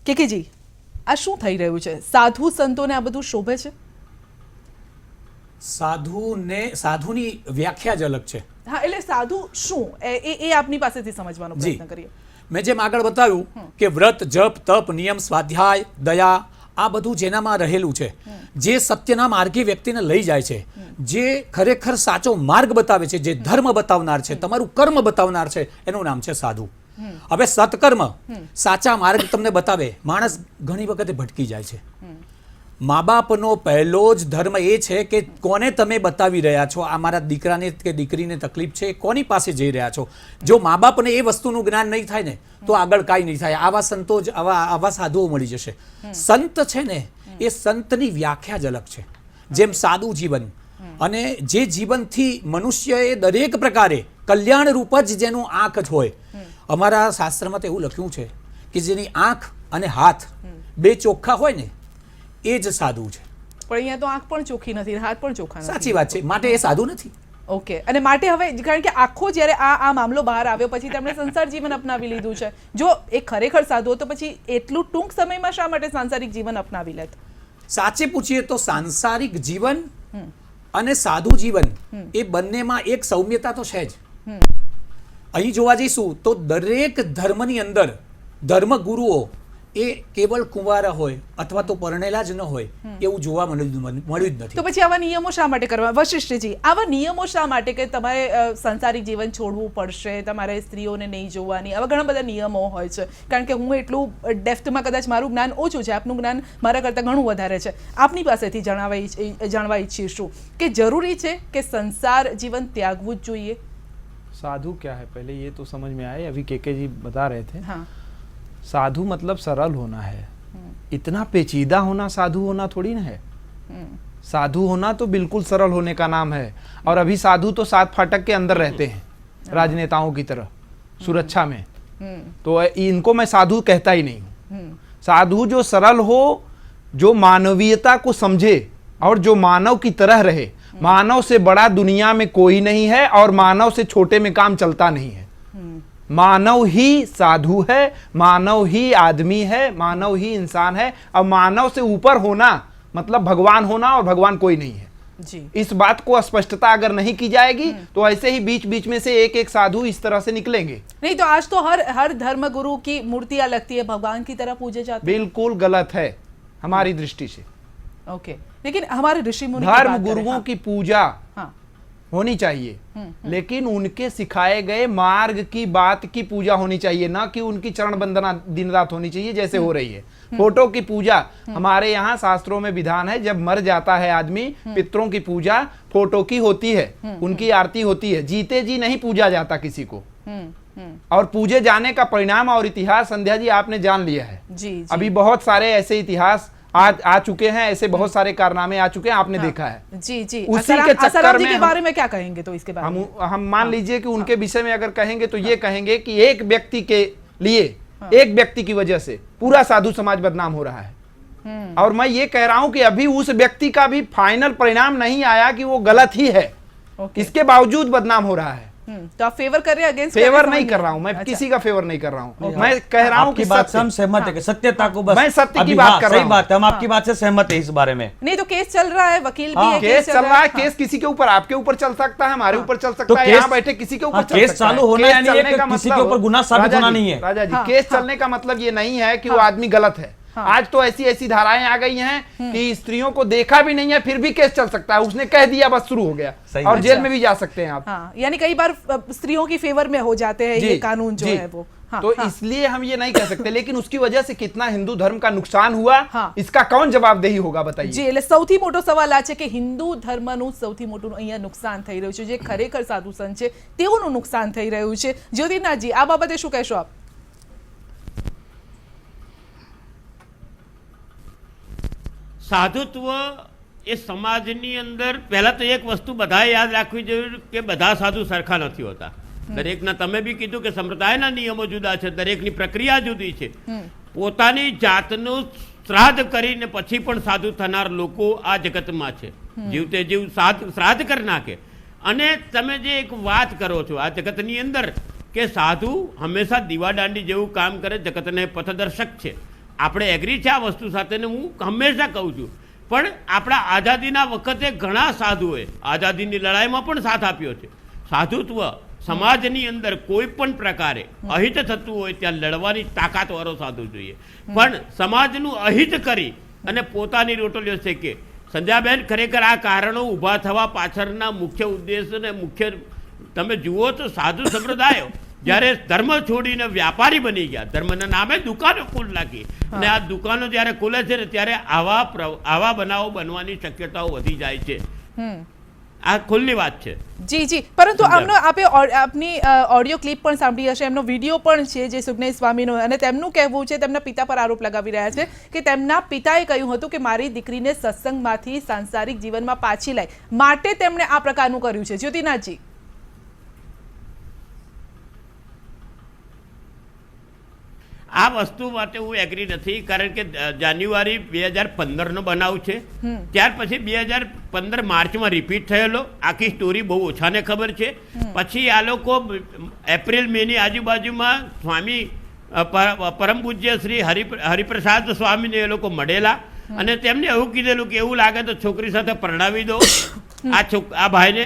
કેકેજી, આ શું થઈ રહ્યું છે? સાધુ સંતોને આ બધું શોભે છે? સાધુની વ્યાખ્યા જ અલગ છે. હા, એટલે સાધુ શું એ આપની પાસેથી સમજવાનો પ્રયત્ન કરીએ. મેં જેમ આગળ બતાવ્યું કે વ્રત, જપ, તપ, નિયમ, સ્વાધ્યાય, દયા, આ બધું જેનામાં રહેલું છે, જે સત્યના માર્ગે વ્યક્તિને લઈ જાય છે, જે ખરેખર સાચો માર્ગ બતાવે છે, જે ધર્મ બતાવનાર છે, તમારું કર્મ બતાવનાર છે, એનું નામ છે સાધુ. હવે સત્કર્મ, સાચા માર્ગ તમને બતાવે, માણસ ઘણી વખતે ભટકી જાય છે. મા બાપનો પહેલો જ ધર્મ એ છે કે કોને તમે બતાવી રહ્યા છો, આ મારા દીકરાને કે દીકરીને તકલીફ છે, કોની પાસે જઈ રહ્યા છો. જો મા બાપને એ વસ્તુનું જ્ઞાન નહીં થાય ને તો આગળ કાંઈ નહીં થાય. આવા સંતો જ આવા સાધુઓ મળી જશે. સંત છે ને એ સંતની વ્યાખ્યા જ અલગ છે. જેમ સાદું જીવન અને જે જીવનથી મનુષ્યએ દરેક પ્રકારે કલ્યાણ રૂપ જ જેનું આંખ જ હોય. અમારા શાસ્ત્રમાં તો એવું લખ્યું છે કે જેની આંખ અને હાથ બે ચોખ્ખા હોય ને એ જ સાધુ છે. પણ અહીંયા તો આંખ પણ ચોખ્ખી નથી, હાથ પણ ચોખ્ખા નથી. સાચી વાત છે, માટે એ સાધુ નથી. ઓકે, અને માટે હવે કારણ કે આખો જ્યારે આ મામલો બહાર આવ્યો પછી તેમણે સંસાર જીવન અપનાવી લીધું છે. જો એ ખરેખર સાધુ તો પછી એટલું ટૂંક સમયમાં શા માટે સાંસારિક જીવન અપનાવી લેત? સાચે પૂછીએ તો સાંસારિક જીવન અને સાધુ જીવન એ બંનેમાં એક સૌમ્યતા તો છે જ. અહીં જોવા જઈશું તો દરેક ધર્મની અંદર ધર્મગુરુઓ એ કેવળ કુંવારા હોય અથવા તો પરણેલા જ ન હોય એવું જોવા મળ્યું જ નથી. તો પછી આવા નિયમો શા માટે કરવા? વશિષ્ઠજી, આવા નિયમો શા માટે કે તમારે સાંસારિક જીવન છોડવું પડશે, તમારે સ્ત્રીઓને નહીં જોવાની, આવા ઘણા બધા નિયમો હોય છે? કારણ કે હું એટલું ડેપ્થમાં કદાચ મારું જ્ઞાન ઓછું છે, આપનું જ્ઞાન મારા કરતાં ઘણું વધારે છે. આપની પાસેથી જાણવા ઈચ્છીશું કે જરૂરી છે કે સંસાર જીવન ત્યાગવું જ જોઈએ? साधु क्या है पहले ये तो समझ में आए. अभी केके जी बता रहे थे. हाँ, साधु मतलब सरल होना है. इतना पेचीदा होना साधु होना थोड़ी ना है. साधु होना तो बिल्कुल सरल होने का नाम है. और अभी साधु तो 7 फाटक के अंदर रहते हैं राजनेताओं की तरह सुरक्षा में. तो इनको मैं साधु कहता ही नहीं हूँ. साधु जो सरल हो, जो मानवीयता को समझे और जो मानव की तरह रहे. मानव से बड़ा दुनिया में कोई नहीं है और मानव से छोटे में काम चलता नहीं है. मानव ही साधु है, मानव ही आदमी है, मानव ही इंसान है. और मानव से ऊपर होना मतलब भगवान होना और भगवान कोई नहीं है. जी। इस बात को स्पष्टता अगर नहीं की जाएगी तो ऐसे ही बीच बीच में से एक एक साधु इस तरह से निकलेंगे। नहीं तो आज तो हर धर्म गुरु की मूर्तियां लगती है, भगवान की तरह पूजे जाते हैं। बिल्कुल गलत है हमारी दृष्टि से। ओके, लेकिन हमारे ऋषि मुनि की धर्म बात करें, गुरुओं हाँ, की पूजा हाँ, होनी चाहिए, लेकिन उनके सिखाए गए मार्ग की बात की पूजा होनी चाहिए, ना कि उनकी चरण वंदना दिन रात होनी चाहिए जैसे हो रही है। फोटो की पूजा हमारे यहाँ शास्त्रों में विधान है, जब मर जाता है आदमी पितरों की पूजा फोटो की होती है, उनकी आरती होती है, जीते जी नहीं पूजा जाता किसी को। और पूजे जाने का परिणाम और इतिहास संध्या जी आपने जान लिया है। जी, जी। अभी बहुत सारे ऐसे इतिहास आ चुके हैं, ऐसे बहुत सारे कारनामे आ चुके हैं, आपने देखा है। जी जी। उसी आसाराम- के चक्कर आसाराम जी में के हम- बारे में क्या कहेंगे तो इसके बारे में? हम मान लीजिए कि उनके विषय में अगर कहेंगे तो ये कहेंगे कि एक व्यक्ति के लिए, एक व्यक्ति की वजह से पूरा साधु समाज बदनाम हो रहा है। और मैं ये कह रहा हूं कि अभी उस व्यक्ति का भी फाइनल परिणाम नहीं आया कि वो गलत ही है, इसके बावजूद बदनाम हो रहा है। तो आप फेवर कर रहे हैं, अगेंस्ट फेवर नहीं कर रहा हूं मैं, किसी का फेवर नहीं कर रहा हूं, मैं कह रहा हूं आपकी कि बात से सत्य। हम सहमत है कि सत्यता को बस मैं सत्य की अभी बात हाँ, कर रहा सही हूं। बात है, हम आपकी बात से सहमत है इस बारे में। नहीं तो केस चल रहा है, वकील भी है, केस चल रहा है, हाँ। केस किसी के ऊपर, आपके ऊपर चल सकता है, हमारे ऊपर चल तो सकता है, केस- यहाँ बैठे किसी के ऊपर हाँ, चल केस सकता है। चालू होना केस यानी ये चलने कि का किसी मतलब- के ऊपर गुनाह साबित राजा होना जी, नहीं है। राजा जी, हाँ, केस हाँ। चलने का मतलब ये नहीं है कि वो आदमी गलत है। आज तो ऐसी ऐसी धाराएं आ गई हैं कि स्त्रियों को देखा भी नहीं है फिर भी केस चल सकता है, उसने कह दिया बस शुरू हो गया, सही और बात। जेल में भी जा सकते हैं आप। हाँ, यानी कई बार स्त्रियों की फेवर में हो जाते हैं ये कानून जो जी। है वो। हाँ, तो हाँ। इसलिए हम ये नहीं कह सकते, लेकिन उसकी वजह से कितना हिंदू धर्म का नुकसान हुआ, हाँ। इसका कौन जवाबदेही होगा बताइए। જી એટલે સૌથી મોટો સવાલ આ છે કે હિન્દુ ધર્મનું સૌથી મોટું અહીંયા નુકસાન થઈ રહ્યું છે, જે ખરેખર સાધુ સંત છે તેઓનું નુકસાન થઈ રહ્યું છે। જ્યોતિનાથજી, આ બાબતે શું કહેશો આપ? સાધુત્વ એ સમાજની અંદર પહેલા તો એક વસ્તુ બધાએ યાદ રાખવી જોઈએ કે બધા સાધુ સરખા નથી હોતા। દરેકના, તમે બી કીધું કે સંપ્રદાયના નિયમો જુદા છે, દરેકની પ્રક્રિયા જુદી છે। પોતાની જાતનું શ્રાદ્ધ કરીને પછી પણ સાધુ થનાર લોકો આ જગતમાં છે, જીવતે જીવ શ્રાદ્ધ કરી નાખે। અને તમે જે એક વાત કરો છો આ જગતની અંદર કે સાધુ હંમેશા દીવાદાંડી જેવું કામ કરે, જગતને પથદર્શક છે, આપણે એગ્રી છે આ વસ્તુ સાથે, ને હું હંમેશા કહું છું। પણ આપણા આઝાદીના વખતે ઘણા સાધુઓએ આઝાદીની લડાઈમાં પણ સાથ આપ્યો છે। સાધુત્વ સમાજની અંદર કોઈ પણ પ્રકારે અહિત થતું હોય ત્યાં લડવાની તાકાતવાળો સાધુ જોઈએ, પણ સમાજનું અહિત કરી અને પોતાની રોટલીઓ શેકે। સંધ્યાબેન, ખરેખર આ કારણો ઊભા થવા પાછળના મુખ્ય ઉદ્દેશ ને મુખ્ય તમે જુઓ તો સાધુ સંપ્રદાયો જ્યારે ધર્મ છોડીને વ્યાપારી બની ગયા, ધર્મના નામે દુકાનો ખુલ નાખી, અને આ દુકાનો જ્યારે ખુલે છે ને ત્યારે આવા બનાવો બનવાની શક્યતાઓ વધી જાય છે। આ ખુલ્લી વાત છે। જી જી, પરંતુ આમનો આપે આપની ઓડિયો ક્લિપ પણ સાંભળી હશે, એમનો વિડીયો પણ છે જે સુજ્ઞેય સ્વામીનો, અને તેમનું કહેવું છે, તેમના પિતા પર આરોપ લગાવી રહ્યા છે કે તેમના પિતાએ કહ્યું હતું કે મારી દીકરીને સત્સંગમાંથી સાંસારિક જીવનમાં પાછી લાય, માટે તેમણે આ પ્રકારનું કર્યું છે। જ્યોતિનાથજી, આ વસ્તુ માટે હું એગ્રી નથી, કારણ કે જાન્યુઆરી 2015નો બનાવ છે, ત્યાર પછી 2015 માર્ચમાં રિપીટ થયેલો, આખી સ્ટોરી બહુ ઓછાને ખબર છે। પછી આ લોકો એપ્રિલ મેની આજુબાજુમાં સ્વામી પરમ પૂજ્ય શ્રી હરિપ્રસાદ સ્વામીને એ લોકો મળેલા, અને તેમને એવું કીધેલું કે એવું લાગે તો છોકરી સાથે પરણાવી દો આ ભાઈને,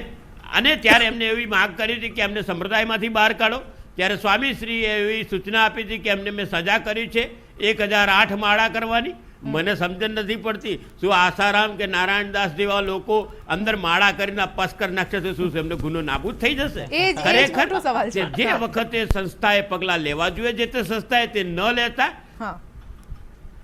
અને ત્યારે એમને એવી માગ કરી હતી કે એમને સંપ્રદાયમાંથી બહાર કાઢો। ત્યારે સ્વામીશ્રીએ એવી સૂચના આપી હતી કે એમને મેં સજા કરી છે 1008 માળા કરવાની। મને સમજણ નથી પડતી શું આસારામ કે નારાયણદાસ જેવા લોકો અંદર માળા કરીને પસ કરી નાખશે તો શું એમને ગુનો નાબૂદ થઈ જશે? એ જ મોટો સવાલ છે। જે વખતે સંસ્થાએ પગલાં લેવા જોઈએ જે તે સંસ્થાએ તે ન લેતા, હા,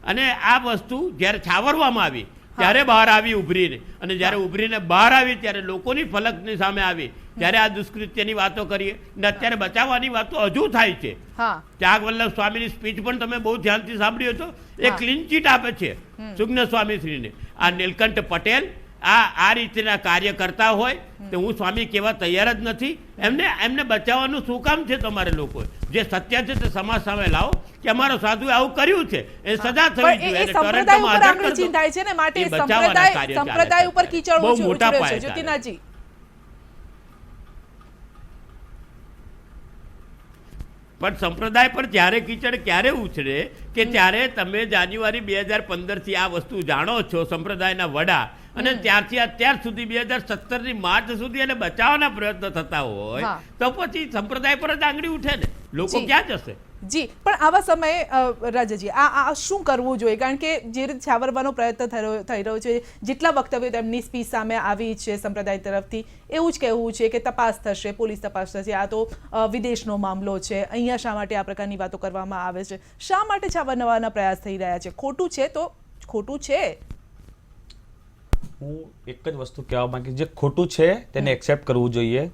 અને આ વસ્તુ જ્યારે છાવરવામાં આવી ત્યારે બહાર આવી ઉભરીને, અને જ્યારે ઉભરીને બહાર આવી ત્યારે લોકોની ફલકની સામે આવી ત્યારે આ દુષ્કૃત્યની વાતો કરીએ, ને અત્યારે બચાવવાની વાતો હજુ થાય છે। હા, ત્યાગ વલ્લભ સ્વામીની સ્પીચ પણ તમે બહુ ધ્યાનથી સાંભળ્યો છો, એ ક્લીન ચીટ આપે છે સુજ્ઞ સ્વામીશ્રીને। આ નીલકંઠ પટેલ આ રીતના કાર્ય કરતા હોય તો હું સ્વામી કહેવા તૈયાર જ નથી। એમને બચાવવાનું શું કામ છે તમારે લોકોએ? જે સત્ય છે તે સમાજ સામે લાવો કે અમારો સાધુએ આવું કર્યું છે, એ સજા થવી પણ જોઈએ, એ સંપ્રદાય ઉપર આંગળી ચીંધાય છે ને, માટે એ બચાવવાના કાર્ય સંપ્રદાય ઉપર કીચડ બહુ મોટા ઉછળે છે। પાયે જ્યોતિનાથજી, પણ સંપ્રદાય પર જ્યારે કીચડ ક્યારે ઉછળે કે ત્યારે તમે જાન્યુઆરી 2015થી આ વસ્તુ જાણો છો, સંપ્રદાયના વડા અને ત્યારથી અત્યાર સુધી 2017ની માર્ચ સુધી એને બચાવવાના પ્રયત્ન થતા હોય હા. તો પછી સંપ્રદાય પર જ આંગળી ઉઠે ને, લોકો જી. ક્યાં જશે? જી, પણ આવા સમયે રાજાજી આ શું કરવું જોઈએ? કારણ કે જે રીતે છાવરવાનો પ્રયત્ન થઈ રહ્યો છે, જેટલા વક્તવ્યો તેમની સ્પીચ સામે આવી છે સંપ્રદાય તરફથી, એવું જ કહેવું છે કે તપાસ થશે, પોલીસ તપાસ થશે, આ તો વિદેશનો મામલો છે, અહીંયા શા માટે આ પ્રકારની વાતો કરવામાં આવે છે? શા માટે છાવરવાના પ્રયાસ થઈ રહ્યા છે? ખોટું છે તો ખોટું છે. હું એક જ વસ્તુ કહેવા માંગીશ, જે ખોટું છે તેને એક્સેપ્ટ કરવું જોઈએ,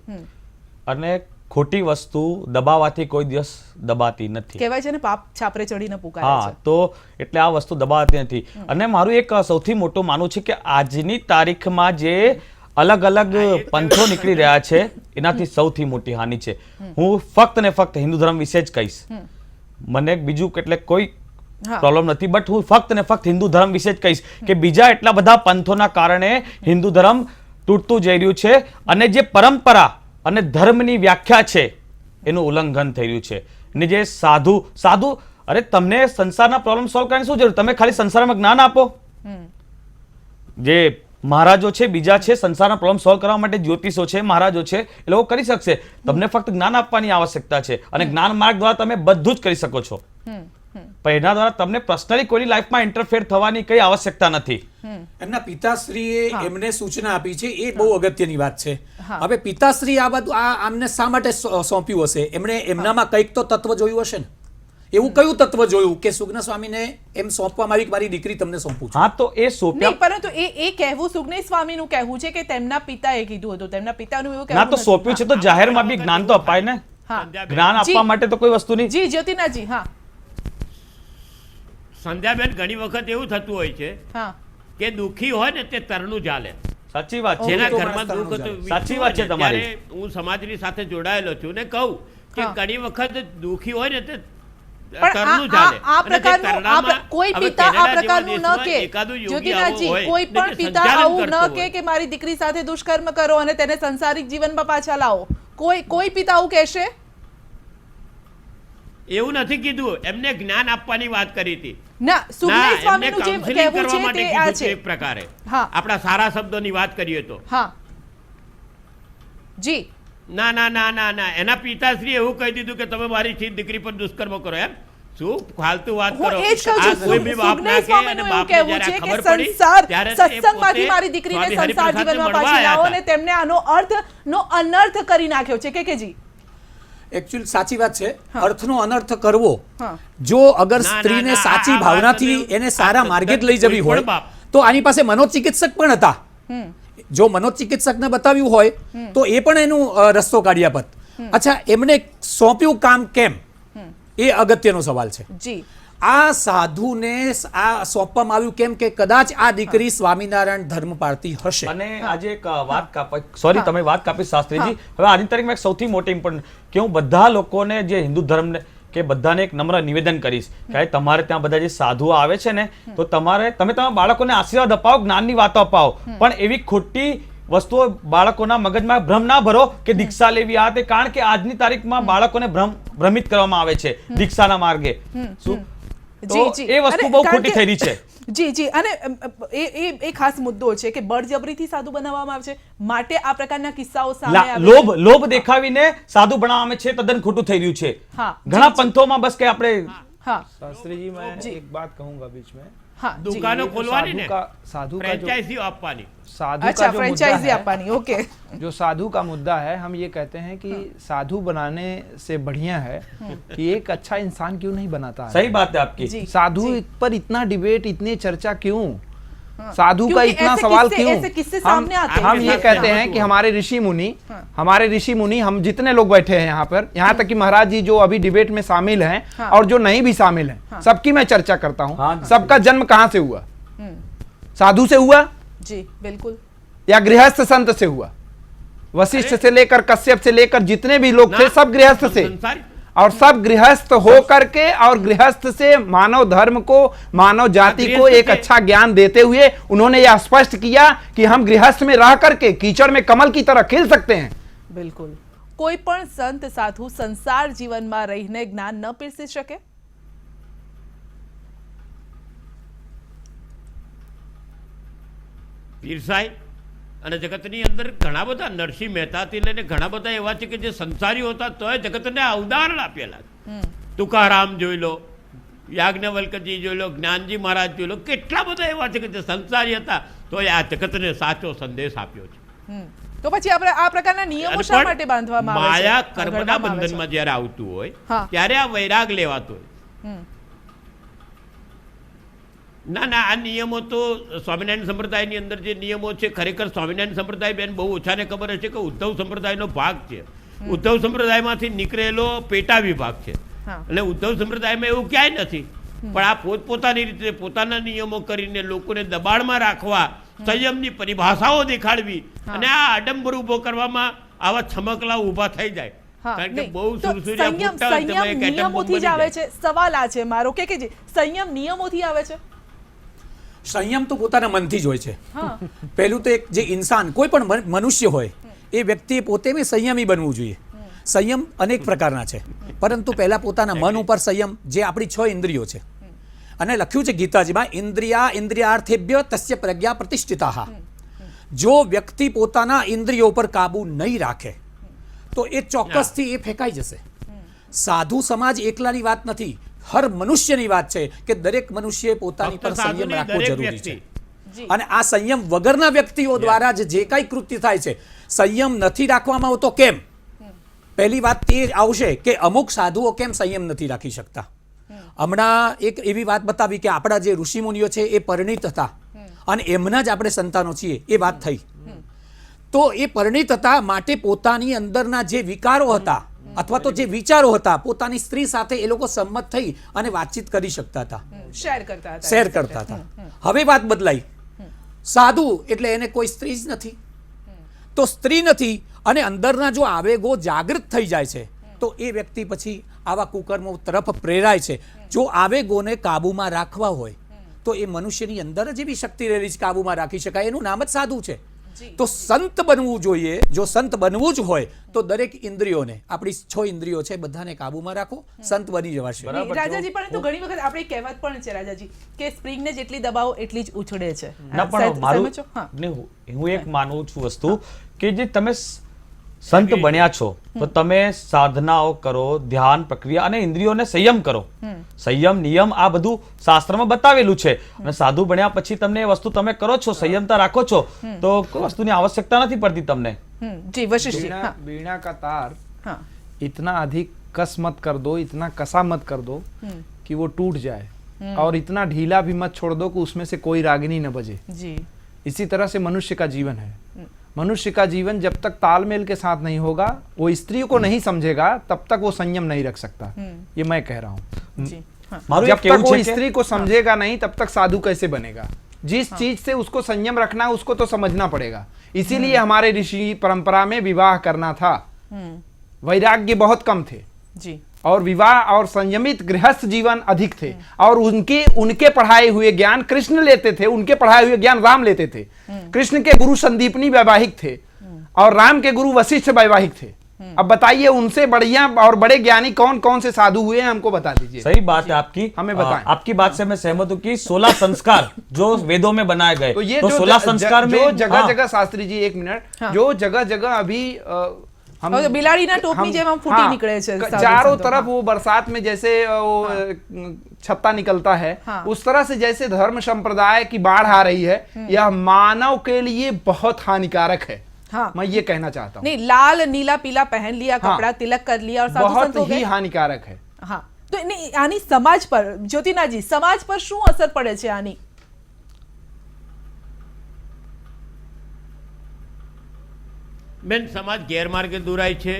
અને ખોટી વસ્તુ દબાવવાથી કોઈ દિવસ દબાતી નથી. કહેવાય છે ને, પાપ છાપરે ચડીને પુકારે હા, છે. તો એટલે આ વસ્તુ દબાવતી નથી. અને મારું એક સૌથી મોટું માનવું છે કે આજની તારીખમાં જે અલગ અલગ પંથો નીકળી રહ્યા છે એનાથી સૌથી મોટી હાનિ છે. હું ફક્ત ને ફક્ત હિન્દુ ધર્મ વિશે જ કહીશ. મને બીજું એટલે કોઈ હા. પ્રોબ્લેમ નથી, બટ હું ફક્ત ને ફક્ત હિન્દુ ધર્મ વિશે જ કહીશ કે બીજા એટલા બધા પંથોના કારણે હિન્દુ ધર્મ તૂટતું જઈ રહ્યું છે, અને જે પરંપરા અને ધર્મની વ્યાખ્યા છે એનું ઉલ્લંઘન થઈ રહ્યું છે. ને જે સાધુ અરે તમને સંસારના પ્રોબ્લેમ સોલ્વ કરવાની શું જરૂર? તમે ખાલી સંસારમાં જ્ઞાન આપો. જે મહારાજો છે, બીજા છે, સંસારના પ્રોબ્લેમ સોલ્વ કરવા માટે જ્યોતિષો છે, મહારાજો છે, એ લોકો કરી શકશે. તમને ફક્ત જ્ઞાન આપવાની આવશ્યકતા છે, અને જ્ઞાન માર્ગ દ્વારા તમે બધું જ કરી શકો છો. પણ એના દ્વારા તમને પર્સનલી કોઈની લાઈફમાં ઇન્ટરફેર થવાની કઈ આવશ્યકતા નથી. એમના પિતાશ્રીએ એમને સૂચના આપી છે, એ બહુ અગત્યની વાત છે. હા. હવે પિતાશ્રી આ બધું આમને શા માટે સોંપ્યું હશે? એમણે એમનામાં કંઈક તો તત્વ જોયું હશે ને. એવું કયું તત્વ જોયું કે સુગ્ન સ્વામીને એમ સોંપવામાં આવી કે મારી દીકરી તમને સોંપું છું? હા, તો એ નહીં, સોંપ્યા પરંતુ એ કહેવું સુગ્નેશ સ્વામીનું કહેવું છે કે તેમના પિતાએ કીધું હતું. તેમના પિતાનું એવું ના, કહેવું તો નથી. સોંપ્યું છે તો જાહેરમાં બી જ્ઞાન તો અપાય ને. હા. જ્ઞાન આપવા જી. માટે તો કોઈ વસ્તુ નહીં. જી જ્યોતિનાજી. હા સંધ્યાબેન, ઘણી વખત એવું થતું હોય છે હા કે દુઃખી હોય ને તે તરનું ચાલે. સાચી વાત છે. જેના તો ઘરમાં માણસ દુઃખ તરનું હતું, સાચી વાત છે તમારી. ત્યારે હું સમાજની સાથે જોડાયેલો છું ને કહું કે હા. ઘણી વખત દુઃખી હોય ને તે પણ તરનું ચાલે. આ અને તે પ્રકારનું તરણામાં કોઈ હવે પિતા આ કેનેડા જેવા પ્રકારનું ન દેશમાં કે એકાદું યોગી જ્યોતિનાજી, આવો હોય કોઈ ને પણ જે પિતા સંચાલન આવું કરતો ન હોય. કે મારી દીકરી સાથે દુષ્કર્મ કરો અને તેને સંસારિક જીવનમાં પાછા લાવો. કોઈ પિતા આવું કહેશે? એવું નથી કીધું, એમને જ્ઞાન આપવાની વાત કરી હતી. ના, ના, સુગ્નેશ એમને સ્વામીનું જે counseling કહેવું કરવા છે માટે તે આ કીધું છે. એક પ્રકારે. હા. આપણા સારા શબ્દોની વાત કરીએ તો હા જી. ના ના ના ના ના, એના પિતાશ્રી એવું કહી દીધું કે તમે મારી દીકરી પર દુષ્કર્મ કરો. એમ શું ફાલતુ વાત હું કરો? એ જ કહું આ છું, કોઈ બી બાપ ના સુગ્નેશ કે, અને સ્વામીનું એવું બાપને કહેવું જ્યારે છે ખબર કે પડી, સંસાર ત્યારે તે સત્સંગમાંથી પોતે મારી દીકરીને સ્વામી સંસાર હરિપ્રસાદને જીવનમાં મળવા પાછી લાવો, આવ્યા અને તેમને આનો અનર્થ કરી નાખ્યો છે કે જી. એકચ્યુઅલી સાચી વાત છે. અર્થનો અનર્થ કરવો, હા. જો અગર ના, સ્ત્રીને ના, સાચી આ ભાવનાથી વાતને એને સારા માર્ગે જ લઈ જવી કોઈ હોય પણ બાપ. તો આની પાસે મનોચિકિત્સક પણ હતા. જો મનોચિકિત્સકને બતાવ્યું હોય તો એ પણ એનું રસ્તો કાઢી આપત. અચ્છા, એમને સોંપ્યું કામ કેમ, એ અગત્યનો સવાલ છે. જી. આ સાધુને આ સોંપવામાં આવ્યું કેમ કે કદાચ આ દીકરી સ્વામિનારાયણ ધર્મ પાળતી હશે. અને આજે એક વાત કાપી, સોરી તમે વાત કાપી શાસ્ત્રીજી. હવે આજની તારીખમાં એક સૌથી મોટી ઇમ્પોર્ટન્ટ કે હું બધા લોકોને જે હિન્દુ ધર્મને કે બધાને એક નમ્ર નિવેદન કરીશ કે તમારે ત્યાં બધા જે સાધુઓ આવે છે ને, તો તમે તમારા બાળકોને આશીર્વાદ અપાવો, જ્ઞાનની વાતો અપાવો, પણ એવી ખોટી વસ્તુઓ બાળકોના મગજમાં ભ્રમ ના ભરો કે દીક્ષા લેવી આ તે. કારણ કે આજની તારીખમાં બાળકોને ભ્રમિત કરવામાં આવે છે દીક્ષાના માર્ગે. શું તો એ વસ્તુ બહુ ખોટી થઈ રહી છે. જી જી. અને એ ખાસ મુદ્દો છે કે બળજબરીથી સાધુ બનાવવામાં આવે છે, માટે આ પ્રકારના કિસ્સાઓ સામે આવે છે. લોભ દેખાવીને સાધુ બનાવવામાં છે, તદ્દન ખોટું થઈ રહ્યું છે. હા. ઘણા પંથોમાં બસ કે આપણે હા शास्त्री जी मैं जी। एक बात कहूंगा बीच में। હા જી. દુકાનો ખોલવાની ને, साधु का जो ફ્રેન્ચાઇઝી આપવાની. साधु અચ્છા, का जो मुद्दा फ्रेंचाइजी है, આપવાની. ઓકે. जो साधु का मुद्दा है, हम ये कहते हैं कि साधु बनाने से बढ़िया है कि एक अच्छा इंसान क्यों नहीं बनाता है। सही बात है आपकी. जी. साधु जी। पर इतना डिबेट, इतनी चर्चा क्यों? साधु का क्योंकि इतना ऐसे सवाल किस्से- क्यों? ऐसे किस्से सामने आते हैं। हम ये साथ कहते में हैं कि हाँ। हमारे ऋषि मुनि हम जितने लोग बैठे हैं यहाँ पर, यहाँ तक कि महाराज जी जो अभी डिबेट में शामिल हैं हाँ। और जो नहीं भी शामिल हैं, सबकी मैं चर्चा करता हाँ हूँ। जी। सबका जन्म कहाँ से हुआ? साधु से हुआ જી બિલકુલ. या गृहस्थ संत से हुआ? वशिष्ठ से लेकर कश्यप से लेकर जितने भी लोग थे, ना, सब गृहस्थ थे, संसारी और सब गृहस्थ हो करके और गृहस्थ से मानव धर्म को, मानव जाति को गृहस्थ एक थे। अच्छा ज्ञान देते हुए उन्होंने यह स्पष्ट किया कि हम गृहस्थ में रह करके कीचड़ में कमल की तरह खिल सकते हैं। બિલકુલ. કોઈ પણ સંત સાધુ સંસાર જીવનમાં રહીને જ્ઞાન ન પીરસી શકે? પીરસાય. અને જગતની અંદર ઘણા બધા નરસિંહ મહેતાથી લઈને ઘણા બધા એવા છે કે જે સંસારીઓ હતા તોય જગતને આ ઉદાહરણ આપેલા છે. તુકારામ જોઈ લો, યાજ્ઞવલ્કજી જોઈ લો, જ્ઞાનજી મહારાજ જોઈ લો, કેટલા બધા એવા છે કે જે સંસારી હતા તોય આ જગતને સાચો સંદેશ આપ્યો છે. તો પછી આપણે આ પ્રકારના નિયમો શા પણ માટે બાંધવામાં આવે છે? માયા કર્મના ઘડવામાં આવે છે? બંધનમાં જ્યારે આવતું હોય હા. ત્યારે આ વૈરાગ લેવાતો હોય. હમ. ના ના, આ નિયમો તો સ્વામિનારાયણ સંપ્રદાયની અંદર જે નિયમો છે ખરેખર સ્વામિનારાયણ સંપ્રદાય બેન બહુ ઓછાને ખબર હશે કે ઉદ્ધવ સંપ્રદાયનો ભાગ છે. ઉદ્ધવ સંપ્રદાયમાંથી નીકળેલો પેટા વિભાગ છે. હા. એટલે ઉદ્ધવ સંપ્રદાયમાં એવું ક્યાંય નથી. પણ આ પોતપોતાની રીતે પોતાના નિયમો કરીને લોકોને દબાણમાં રાખવા, સંયમની પરિભાષાઓ દેખાડવી અને આ આડંબર ઉભો કરવામાં આવા છમકલા ઊભા થઈ જાય. હા, કારણ કે નહીં. બહુ તો સુરસુરિયા સંયમ ફૂટતા હોય તેમાં એક atom bomb નિયમોથી જ બની આવે જાય. છે. સવાલ આ છે મારો કે જી સંયમ નિયમોથી આવે છે. સંયમ તો પોતાના મનથી જ હોય છે. હા. પહેલું તો એક જે ઇન્સાન કોઈ પણ મનુષ્ય હોય એ વ્યક્તિએ પોતે બી સંયમી બનવું જોઈએ. સંયમ અનેક પ્રકારના છે, પરંતુ પહેલા પોતાના મન ઉપર સંયમ, જે આપણી 6 ઇન્દ્રિયો છે, અને લખ્યું છે ગીતાજીમાં, ઇન્દ્રિયાર્થેભ્ય તસ્ય પ્રજ્ઞા પ્રતિષ્ઠિતા. જો વ્યક્તિ પોતાના ઇન્દ્રિયો ઉપર કાબુ નહીં રાખે તો એ ચોક્કસથી એ ફેંકાઈ જશે. સાધુ સમાજ એકલાની વાત નથી, હર મનુષ્યની વાત છે કે દરેક મનુષ્ય પોતાની પર ફક્ત સંયમ સાધુની રાખવો દરેક જરૂરી વ્યક્તિ. છે. જી. અને આ સંયમ વગરના વ્યક્તિઓ દ્વારા જે કંઈ કૃત્ય થાય છે, સંયમ નથી રાખવામાં આવતો કેમ? પહેલી વાત તે આવશે કે અમુક સાધુઓ કેમ સંયમ નથી રાખી શકતા. હમણાં એક એવી વાત બતાવી કે આપણા જે ઋષિમુનિઓ છે એ પરિણીત હતા અને એમના જ આપણે સંતાનો છીએ, એ વાત થઈ. તો એ પરિણીત હતા માટે પોતાની અંદરના જે વિકારો હતા અથવા તો જે વિચારો હતા પોતાની સ્ત્રી સાથે એ લોકો સંમત થઈ અને વાતચીત કરી શકતા હતા, શેર કરતા હતા. હવે વાત બદલાઈ, સાધુ એટલે એને કોઈ સ્ત્રી જ નથી. તો સ્ત્રી નથી અને અંદરના જો આવેગો જાગૃત થઈ જાય છે તો એ વ્યક્તિ પછી આવા કુકર્મો તરફ પ્રેરાય છે. જો આવેગોને કાબૂમાં રાખવા હોય તો એ મનુષ્યની અંદર જ એવી શક્તિ રહેલી છે કાબૂમાં રાખી શકાય, એનું નામ જ સાધુ છે. તો સંત બનવું જોઈએ. જો સંત બનવું જ હોય તો દરેક ઇન્દ્રિયોને, આપણી 6 ઇન્દ્રિયો છે, બધાને કાબૂમાં રાખો, સંત બની જવાશે. બરાબર. રાજાજી, પરંતુ ઘણી વખત આપણે કહેવત પણ છે રાજાજી કે સ્પ્રિંગને જેટલી દબાવો એટલી જ ઉછળે છે. ના પણ મારું સહેમત છો? હા. ને હું એક માનું છું વસ્તુ કે જે તમે સંત બન્યા છો તો તમે સાધનાઓ કરો, ધ્યાન પ્રક્રિયા અને ઇન્દ્રિયોને સંયમ કરો. સંયમ નિયમ આ બધું શાસ્ત્રમાં બતાવેલું છે. અને સાધુ બન્યા પછી તમને એ વસ્તુ તમે કરો છો, સંયમતા રાખો છો, તો કોઈ વસ્તુની આવશ્યકતા નથી પડતી તમને. જી વશિષ્ઠ જી. હા. वीणा का तार હા. इतना अधिक कस मत कर दो, इतना कसा मत कर दो कि वो टूट जाए, और इतना ढीला भी मत छोड़ दो कि उसमें से कोई रागिनी न बजे. જી. इसी तरह से मनुष्य का जीवन है. मनुष्य का जीवन जब तक तालमेल के साथ नहीं होगा, वो स्त्री को नहीं समझेगा, तब तक वो संयम नहीं रख सकता. ये मैं कह रहा हूँ. જી. હા. મારું जब એક કહેવું तक वो છે કે स्त्री को समझेगा नहीं, तब तक साधु कैसे बनेगा? जिस चीज से उसको संयम रखना है उसको तो समझना पड़ेगा. इसीलिए हमारे ऋषि परंपरा में विवाह करना था. वैराग्य बहुत कम थे જી. और विवाह और संयमित गृहस्थ जीवन अधिक थे. और उनके पढ़ाए हुए ज्ञान कृष्ण लेते थे, उनके पढ़ाए हुए ज्ञान राम लेते थे. कृष्ण के गुरु संदीपनी वैवाहिक थे और राम के गुरु वशिष्ठ वैवाहिक थे. अब बताइए उनसे बढ़िया और बड़े ज्ञानी कौन कौन से साधु हुए हैं, हमको बता दीजिए. सही बात है आपकी. हमें बताएं. आपकी बात से मैं सहमत हूँ कि 16 संस्कार जो वेदों में बनाए गए, तो ये तो जो 16 संस्कार में जो जगह हाँ, जगह शास्त्री जी एक मिनट, जो जगह जगह अभी हम હવે બિલાડીના ટોપની જેમ આમ ફૂટી નીકળે છે સાધુ चारों संतों. तरफ वो बरसात में जैसे वो छत्ता निकलता है, हाँ. उस तरह से जैसे धर्म संप्रदाय की बाढ़ आ रही है, यह मानव के लिए बहुत हानिकारक है. हाँ. मैं ये कहना चाहता हूँ. नहीं, लाल नीला पीला पहन लिया, हाँ. कपड़ा तिलक कर लिया और साधु बहुत संत हो ही गए. हानिकारक है. હા. તો આની સમાજ પર, જ્યોતિનાજી, સમાજ પર શું અસર પડે છે આની? બેન, સમાજ ગેરમાર્ગે દોરાય છે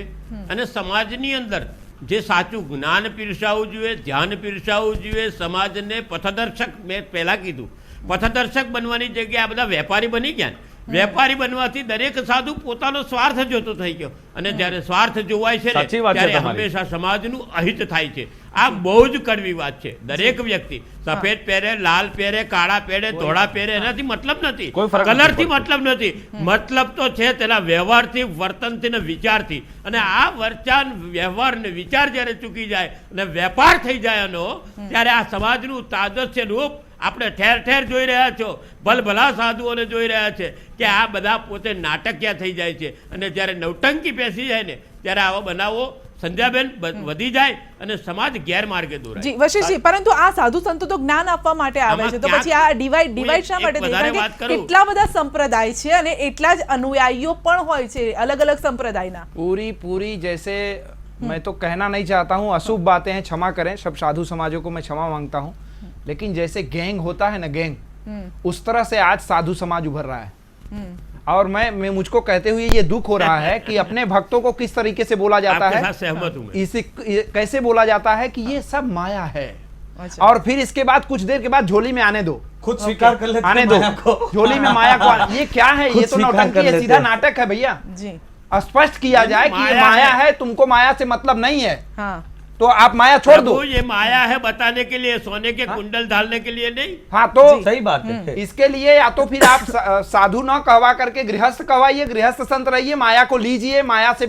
અને સમાજની અંદર જે સાચું જ્ઞાન પીરસાવવું જોઈએ, ધ્યાન પીરસાવવું જોઈએ, સમાજને પથદર્શક, મેં પહેલા કીધું, પથદર્શક બનવાની જગ્યાએ આ બધા વેપારી બની ગયા. વેપારી બનવાથી દરેક સાધુ પોતાનો સ્વાર્થ જોતો થઈ ગયો અને જ્યારે સ્વાર્થ જોવાય છે ને સાચી વાત છે ત્યારે તમારી. હંમેશા સમાજનું અહિત થાય છે. આ બહુ જ કડવી વાત છે. દરેક વ્યક્તિ સફેદ પહેરે, લાલ પહેરે, કાળા પહેરે, ધોળા પહેરે, એનાથી મતલબ નથી. કોઈ ફરક નથી કલરથી પડતો. મતલબ નથી. મતલબ તો છે તેના વ્યવહારથી, વર્તનથી ને વિચારથી. અને આ વર્તન, વ્યવહાર ને વિચાર જ્યારે ચૂકી જાય અને વેપાર થઈ જાય એનો, ત્યારે આ સમાજનું તાદસ્ય રૂપ આપણે ઠેર ઠેર જોઈ રહ્યા છો, ભલભલા સાધુઓને જોઈ રહ્યા છે કે આ બધા પોતે નાટકીય થઈ જાય છે અને જ્યારે નવટંકી બેસી જાય ને ત્યારે આવા બનાવો સંધ્યાબેન વધી જાય અને સમાજ ગેરમાર્ગે દોરાય. જી વશિષ્ઠજી, પરંતુ આ સાધુ સંતો તો જ્ઞાન આપવા માટે આવે આમાં છે, તો ક્યાંક પછી આ ડિવાઈડ શા માટે એક થઈ? વધારે કારણ વાત કે કરું. એટલા બધા સંપ્રદાય છે અને એટલા જ અનુયાયીઓ પણ હોય છે અલગ અલગ સંપ્રદાયના. पूरी जैसे मैं तो कहना नहीं चाहता हूँ, अशुभ बातें हैं, क्षमा करें, सब साधु समाजों को मैं क्षमा मांगता हूँ, लेकिन जैसे गैंग होता है ना, गैंग, उस तरह से आज साधु समाज उभर रहा है. और मैं मुझको कहते हुए ये दुख हो रहा है कि अपने भक्तों को किस तरीके से बोला जाता आपके है, साथ सहमत हूं मैं. इसे कैसे बोला जाता है कि ये सब माया है, अच्छा. और फिर इसके बाद कुछ देर के बाद झोली में आने दो, खुद स्वीकार कर लेते आने हैं दो माया को। झोली में माया को. ये क्या है? खुद ये तो स्वीकार नौटंकी कर है, लेते सीधा हैं। नाटक है भैया. જી स्पष्ट किया जाए कि ये माया माया है। है, तुमको माया से मतलब नहीं है, હા तो आप माया छोड़ दो. प्रभु, ये माया है बताने के लिए, सोने के कुंडल डालने के लिए नहीं. हाँ, तो सही बात है. इसके लिए या तो फिर आप साधु न कहवा करके गृहस्थ कहवाइए, गृहस्थ संत रहिए, माया को लीजिए, माया से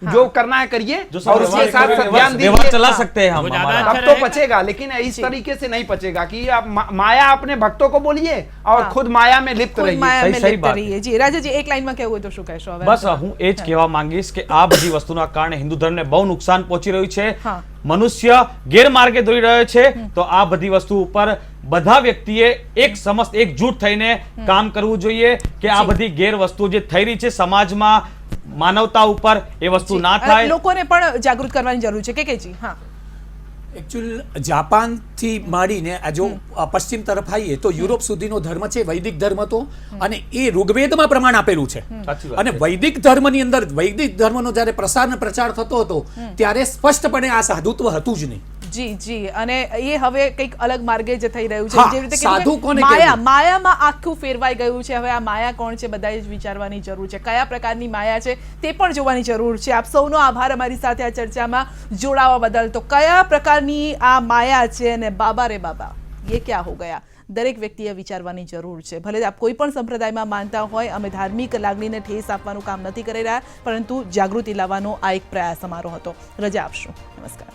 जो करना है करिए, जो और उसके साथ ध्यान व्यवहार दीजिए. चला हाँ, सकते हैं हम वो ज्यादा हमारा. तब अच्छा तो रहेगा. बचेगा, लेकिन इस तरीके से नहीं बचेगा कि आप माया अपने भक्तों को बोलिए और हाँ. खुद माया में लिप्त ખુદ रहिए. માયા સહી- મેં સહી લિપ્ત વાત રહીએ. જી રાજાજી, એક લાઈનમાં કેવું હોય તો શું કહેશો હવે? બસ હું એ જ કહેવા માંગીશ કે આ બધી વસ્તુના કારણે હિન્દુ ધર્મને બહુ નુકસાન પહોંચી રહ્યું છે. હા. મનુષ્ય ગેરમાર્ગે દોરી રહ્યો છે. તો આ બધી વસ્તુ ઉપર બધા વ્યક્તિએ એક સમસ્ત એકજૂટ થઈને કામ કરવું જોઈએ કે આ બધી ગેરવસ્તુ જે થઈ રહી છે સમાજમાં, માનવતા ઉપર, એ વસ્તુ ના અને થાય. લોકોને પણ જાગૃત કરવાની જરૂર છે કે જી? હા એકચ્યુઅલ જાપાનથી માંડીને આ જો પશ્ચિમ તરફ આવીએ તો યુરોપ સુધીનો ધર્મ છે વૈદિક ધર્મ તો, અને એ ઋગ્વેદમાં પ્રમાણ આપેલું છે. સાચી વાત અને છે. વૈદિક ધર્મની અંદર વૈદિક ધર્મનો જ્યારે પ્રસાર અને પ્રચાર થતો હતો ત્યારે સ્પષ્ટપણે આ સાધુત્વ હતું જ નહીં. જી જી, અને એ હવે કંઈક અલગ માર્ગે જ થઈ રહ્યું છે. હા, જેવી રીતે સાધુ કીધું કે કોને માયા કહેવું? માયામાં આખું ફેરવાઈ ગયું છે. હવે આ માયા કોણ છે બધાએ જ વિચારવાની જરૂર છે. કયા પ્રકારની માયા છે તે પણ જોવાની જરૂર છે. આપ સૌનો આભાર અમારી સાથે આ ચર્ચામાં જોડાવા બદલ. તો કયા પ્રકારની આ માયા છે અને બાબા રે બાબા ये क्या हो गया, દરેક વ્યક્તિએ વિચારવાની જરૂર છે. ભલે આપ કોઈ પણ સંપ્રદાયમાં માનતા હોય, અમે ધાર્મિક લાગણીને ઠેસ આપવાનું કામ નથી કરી રહ્યા, પરંતુ જાગૃતિ લાવવાનો આ એક પ્રયાસ અમારો હતો. રજા આપશું. નમસ્કાર.